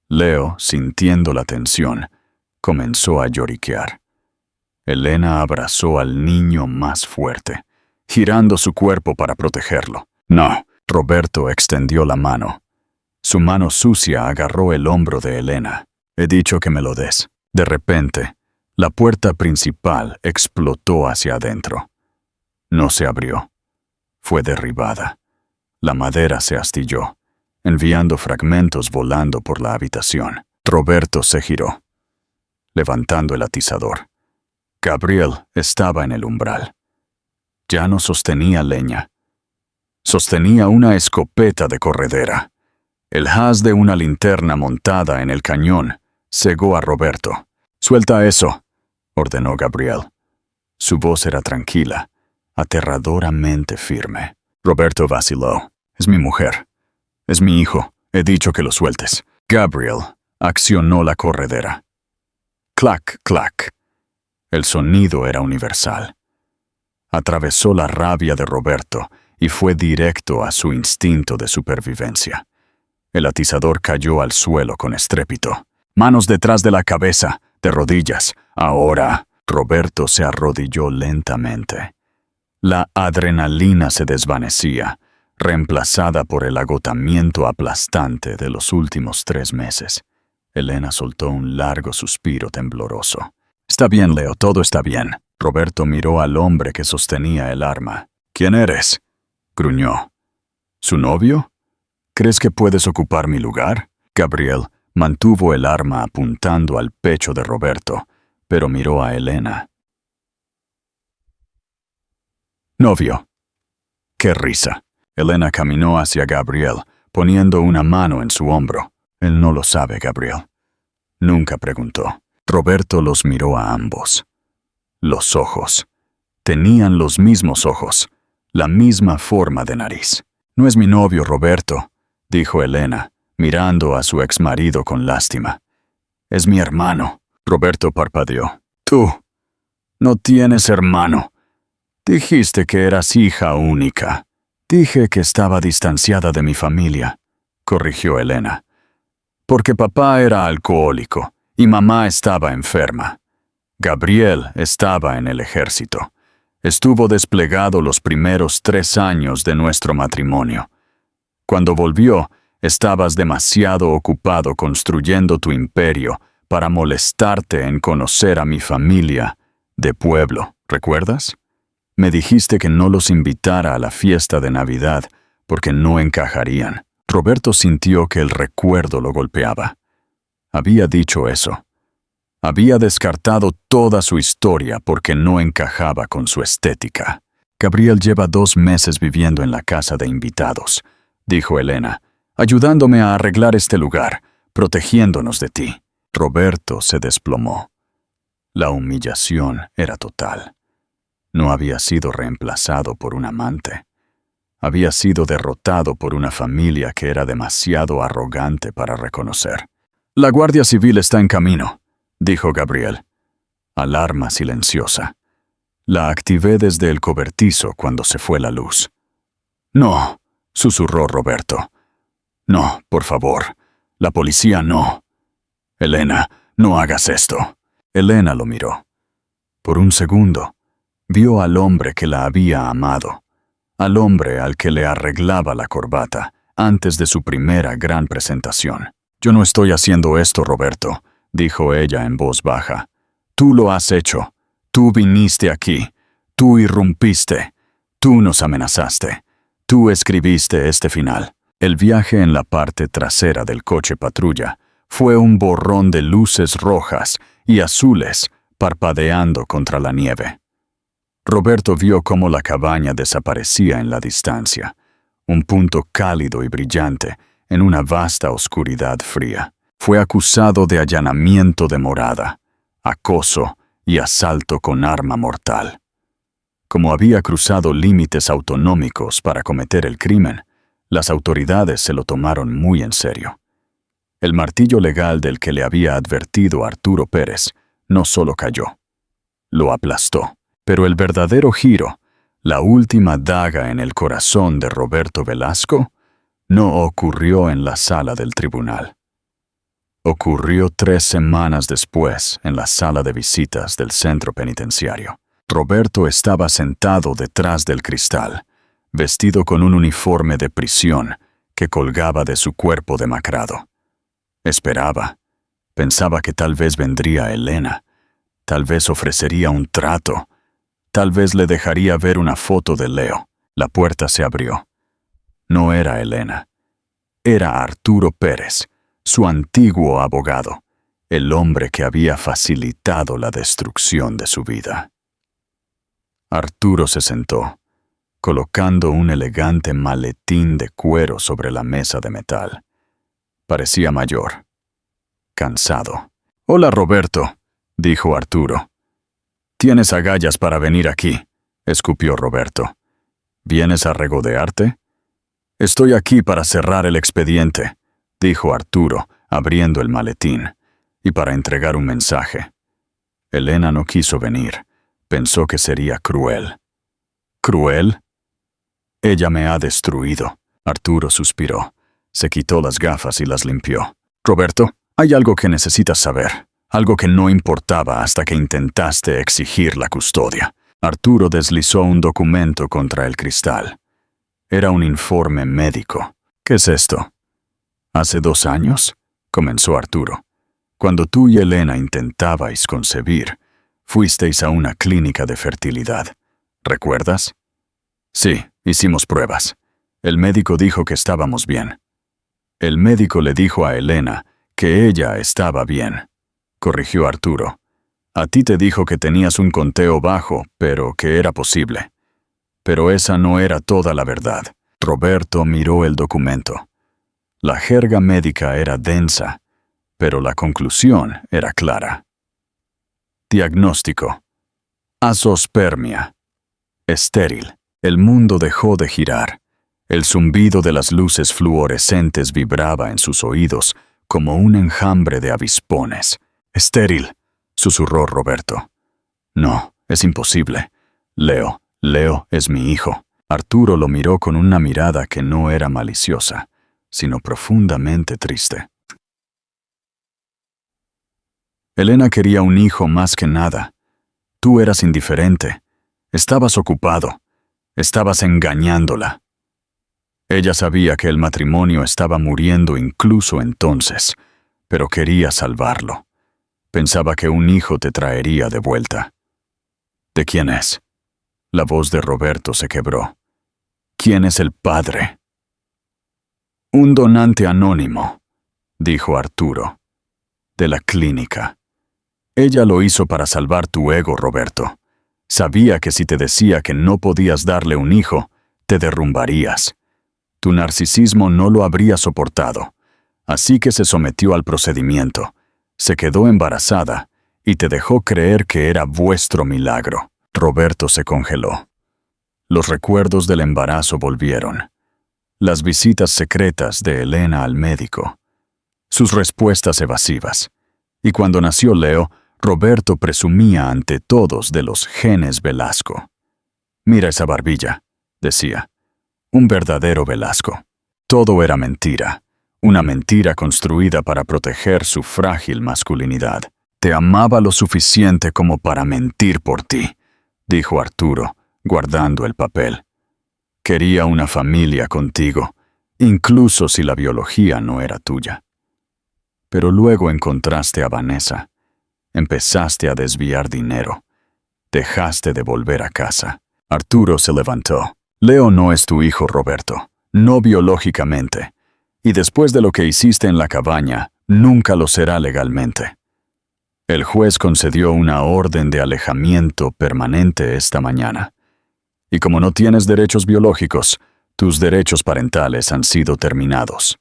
Leo, sintiendo la tensión, comenzó a lloriquear. Elena abrazó al niño más fuerte, girando su cuerpo para protegerlo. «No». Roberto extendió la mano. Su mano sucia agarró el hombro de Elena. «He dicho que me lo des». De repente, la puerta principal explotó hacia adentro. No se abrió. Fue derribada. La madera se astilló, enviando fragmentos volando por la habitación. Roberto se giró, levantando el atizador. Gabriel estaba en el umbral. Ya no sostenía leña. Sostenía una escopeta de corredera. El haz de una linterna montada en el cañón cegó a Roberto. «Suelta eso», ordenó Gabriel. Su voz era tranquila, aterradoramente firme. Roberto vaciló. «Es mi mujer. Es mi hijo. He dicho que lo sueltes». Gabriel accionó la corredera. Clac, clac. El sonido era universal. Atravesó la rabia de Roberto y fue directo a su instinto de supervivencia. El atizador cayó al suelo con estrépito. «Manos detrás de la cabeza, de rodillas. Ahora». Roberto se arrodilló lentamente. La adrenalina se desvanecía, reemplazada por el agotamiento aplastante de los últimos 3 meses. Elena soltó un largo suspiro tembloroso. «Está bien, Leo, todo está bien». Roberto miró al hombre que sostenía el arma. «¿Quién eres?», gruñó. «¿Su novio? ¿Crees que puedes ocupar mi lugar?». Gabriel mantuvo el arma apuntando al pecho de Roberto, pero miró a Elena. «Novio». «Qué risa». Elena caminó hacia Gabriel, poniendo una mano en su hombro. «Él no lo sabe, Gabriel». Nunca preguntó. Roberto los miró a ambos. Los ojos. Tenían los mismos ojos, la misma forma de nariz. «No es mi novio, Roberto», dijo Elena, mirando a su exmarido con lástima. «Es mi hermano». Roberto parpadeó. «Tú no tienes hermano. Dijiste que eras hija única». «Dije que estaba distanciada de mi familia», corrigió Elena. «Porque papá era alcohólico y mamá estaba enferma. Gabriel estaba en el ejército. Estuvo desplegado los primeros 3 años de nuestro matrimonio. Cuando volvió, estabas demasiado ocupado construyendo tu imperio para molestarte en conocer a mi familia de pueblo, ¿recuerdas? Me dijiste que no los invitara a la fiesta de Navidad porque no encajarían». Roberto sintió que el recuerdo lo golpeaba. Había dicho eso. Había descartado toda su historia porque no encajaba con su estética. «Gabriel lleva 2 meses viviendo en la casa de invitados», dijo Elena, «ayudándome a arreglar este lugar, protegiéndonos de ti». Roberto se desplomó. La humillación era total. No había sido reemplazado por un amante. Había sido derrotado por una familia que era demasiado arrogante para reconocer. «La Guardia Civil está en camino», dijo Gabriel. Alarma silenciosa. La activé desde el cobertizo cuando se fue la luz. «No», susurró Roberto. «No, por favor. La policía no». «Elena, no hagas esto». Elena lo miró. Por un segundo, vio al hombre que la había amado, al hombre al que le arreglaba la corbata antes de su primera gran presentación. «Yo no estoy haciendo esto, Roberto», dijo ella en voz baja. «Tú lo has hecho. Tú viniste aquí. Tú irrumpiste. Tú nos amenazaste. Tú escribiste este final». El viaje en la parte trasera del coche patrulla fue un borrón de luces rojas y azules parpadeando contra la nieve. Roberto vio cómo la cabaña desaparecía en la distancia, un punto cálido y brillante en una vasta oscuridad fría. Fue acusado de allanamiento de morada, acoso y asalto con arma mortal. Como había cruzado límites autonómicos para cometer el crimen, las autoridades se lo tomaron muy en serio. El martillo legal del que le había advertido Arturo Pérez no solo cayó, lo aplastó. Pero el verdadero giro, la última daga en el corazón de Roberto Velasco, no ocurrió en la sala del tribunal. Ocurrió 3 semanas después en la sala de visitas del centro penitenciario. Roberto estaba sentado detrás del cristal, vestido con un uniforme de prisión que colgaba de su cuerpo demacrado. Esperaba. Pensaba que tal vez vendría Elena. Tal vez ofrecería un trato. Tal vez le dejaría ver una foto de Leo. La puerta se abrió. No era Elena. Era Arturo Pérez, su antiguo abogado, el hombre que había facilitado la destrucción de su vida. Arturo se sentó, colocando un elegante maletín de cuero sobre la mesa de metal. Parecía mayor, cansado. «Hola, Roberto», dijo Arturo. «¿Tienes agallas para venir aquí?», escupió Roberto. «¿Vienes a regodearte?». «Estoy aquí para cerrar el expediente», dijo Arturo, abriendo el maletín, «y para entregar un mensaje». Elena no quiso venir. Pensó que sería cruel. ¿Cruel? «Ella me ha destruido». Arturo suspiró. Se quitó las gafas y las limpió. «Roberto, hay algo que necesitas saber. Algo que no importaba hasta que intentaste exigir la custodia». Arturo deslizó un documento contra el cristal. Era un informe médico. «¿Qué es esto?». «Hace 2 años», comenzó Arturo, «cuando tú y Elena intentabais concebir, fuisteis a una clínica de fertilidad. ¿Recuerdas?». «Sí, hicimos pruebas. El médico dijo que estábamos bien». «El médico le dijo a Elena que ella estaba bien», corrigió Arturo. «A ti te dijo que tenías un conteo bajo, pero que era posible». Pero esa no era toda la verdad. Roberto miró el documento. La jerga médica era densa, pero la conclusión era clara. Diagnóstico: azospermia. Estéril. El mundo dejó de girar. El zumbido de las luces fluorescentes vibraba en sus oídos como un enjambre de avispones. «Estéril», susurró Roberto. «No, es imposible. Leo es mi hijo». Arturo lo miró con una mirada que no era maliciosa, sino profundamente triste. «Elena quería un hijo más que nada. Tú eras indiferente. Estabas ocupado. Estabas engañándola. Ella sabía que el matrimonio estaba muriendo incluso entonces, pero quería salvarlo. Pensaba que un hijo te traería de vuelta». «¿De quién es?». La voz de Roberto se quebró. «¿Quién es el padre?». «Un donante anónimo», dijo Arturo. «De la clínica. Ella lo hizo para salvar tu ego, Roberto. Sabía que si te decía que no podías darle un hijo, te derrumbarías. Tu narcisismo no lo habría soportado. Así que se sometió al procedimiento. Se quedó embarazada y te dejó creer que era vuestro milagro». Roberto se congeló. Los recuerdos del embarazo volvieron. Las visitas secretas de Elena al médico. Sus respuestas evasivas. Y cuando nació Leo, Roberto presumía ante todos de los genes Velasco. «Mira esa barbilla», decía. «Un verdadero Velasco». Todo era mentira. Una mentira construida para proteger su frágil masculinidad. «Te amaba lo suficiente como para mentir por ti», dijo Arturo, guardando el papel. «Quería una familia contigo, incluso si la biología no era tuya. Pero luego encontraste a Vanessa. Empezaste a desviar dinero. Dejaste de volver a casa». Arturo se levantó. «Leo no es tu hijo, Roberto, no biológicamente. Y después de lo que hiciste en la cabaña, nunca lo será legalmente. El juez concedió una orden de alejamiento permanente esta mañana. Y como no tienes derechos biológicos, tus derechos parentales han sido terminados».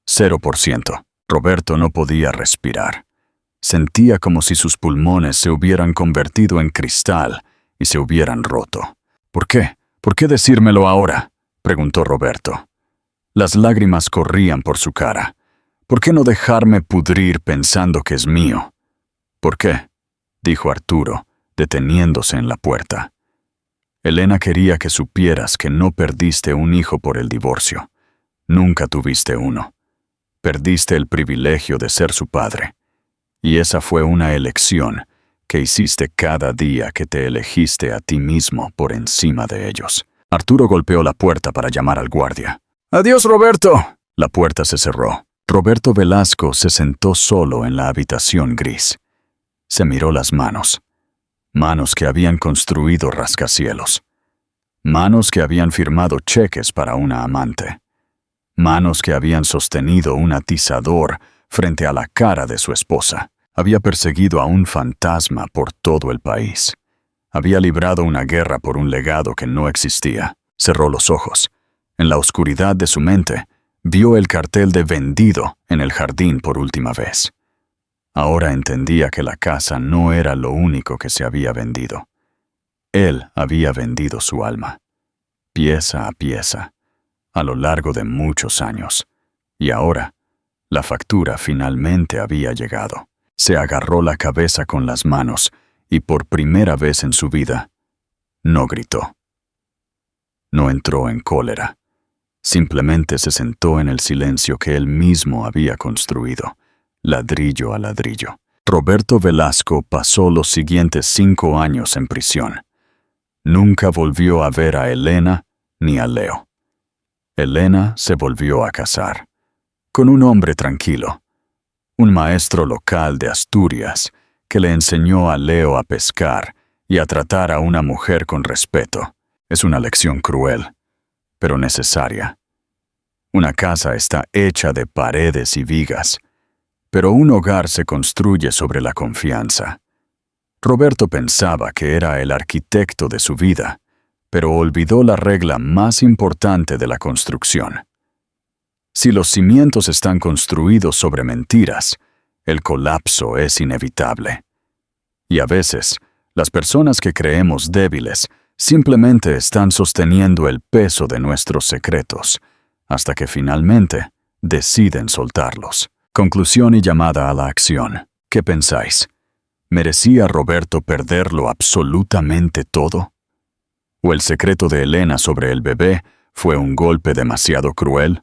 0%. Roberto no podía respirar. Sentía como si sus pulmones se hubieran convertido en cristal y se hubieran roto. «¿Por qué? ¿Por qué decírmelo ahora?», preguntó Roberto. Las lágrimas corrían por su cara. «¿Por qué no dejarme pudrir pensando que es mío?». «¿Por qué?», dijo Arturo, deteniéndose en la puerta. «Elena quería que supieras que no perdiste un hijo por el divorcio. Nunca tuviste uno. Perdiste el privilegio de ser su padre. Y esa fue una elección que hiciste cada día que te elegiste a ti mismo por encima de ellos». Arturo golpeó la puerta para llamar al guardia. «¡Adiós, Roberto!». La puerta se cerró. Roberto Velasco se sentó solo en la habitación gris. Se miró las manos. Manos que habían construido rascacielos. Manos que habían firmado cheques para una amante. Manos que habían sostenido un atizador frente a la cara de su esposa. Había perseguido a un fantasma por todo el país. Había librado una guerra por un legado que no existía. Cerró los ojos. En la oscuridad de su mente, vio el cartel de vendido en el jardín por última vez. Ahora entendía que la casa no era lo único que se había vendido. Él había vendido su alma, pieza a pieza, a lo largo de muchos años. Y ahora, la factura finalmente había llegado. Se agarró la cabeza con las manos y por primera vez en su vida, no gritó. No entró en cólera. Simplemente se sentó en el silencio que él mismo había construido, ladrillo a ladrillo. Roberto Velasco pasó los siguientes 5 años en prisión. Nunca volvió a ver a Elena ni a Leo. Elena se volvió a casar, con un hombre tranquilo, un maestro local de Asturias que le enseñó a Leo a pescar y a tratar a una mujer con respeto. Es una lección cruel, pero necesaria. Una casa está hecha de paredes y vigas, pero un hogar se construye sobre la confianza. Roberto pensaba que era el arquitecto de su vida, pero olvidó la regla más importante de la construcción. Si los cimientos están construidos sobre mentiras, el colapso es inevitable. Y a veces, las personas que creemos débiles simplemente están sosteniendo el peso de nuestros secretos, hasta que finalmente deciden soltarlos. Conclusión y llamada a la acción. ¿Qué pensáis? ¿Merecía Roberto perderlo absolutamente todo? ¿O el secreto de Elena sobre el bebé fue un golpe demasiado cruel?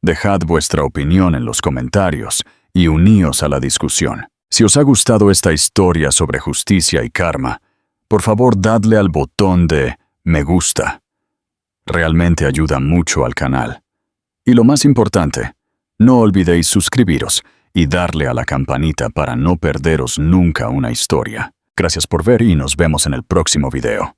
Dejad vuestra opinión en los comentarios y uníos a la discusión. Si os ha gustado esta historia sobre justicia y karma, por favor dadle al botón de me gusta. Realmente ayuda mucho al canal. Y lo más importante, no olvidéis suscribiros y darle a la campanita para no perderos nunca una historia. Gracias por ver y nos vemos en el próximo video.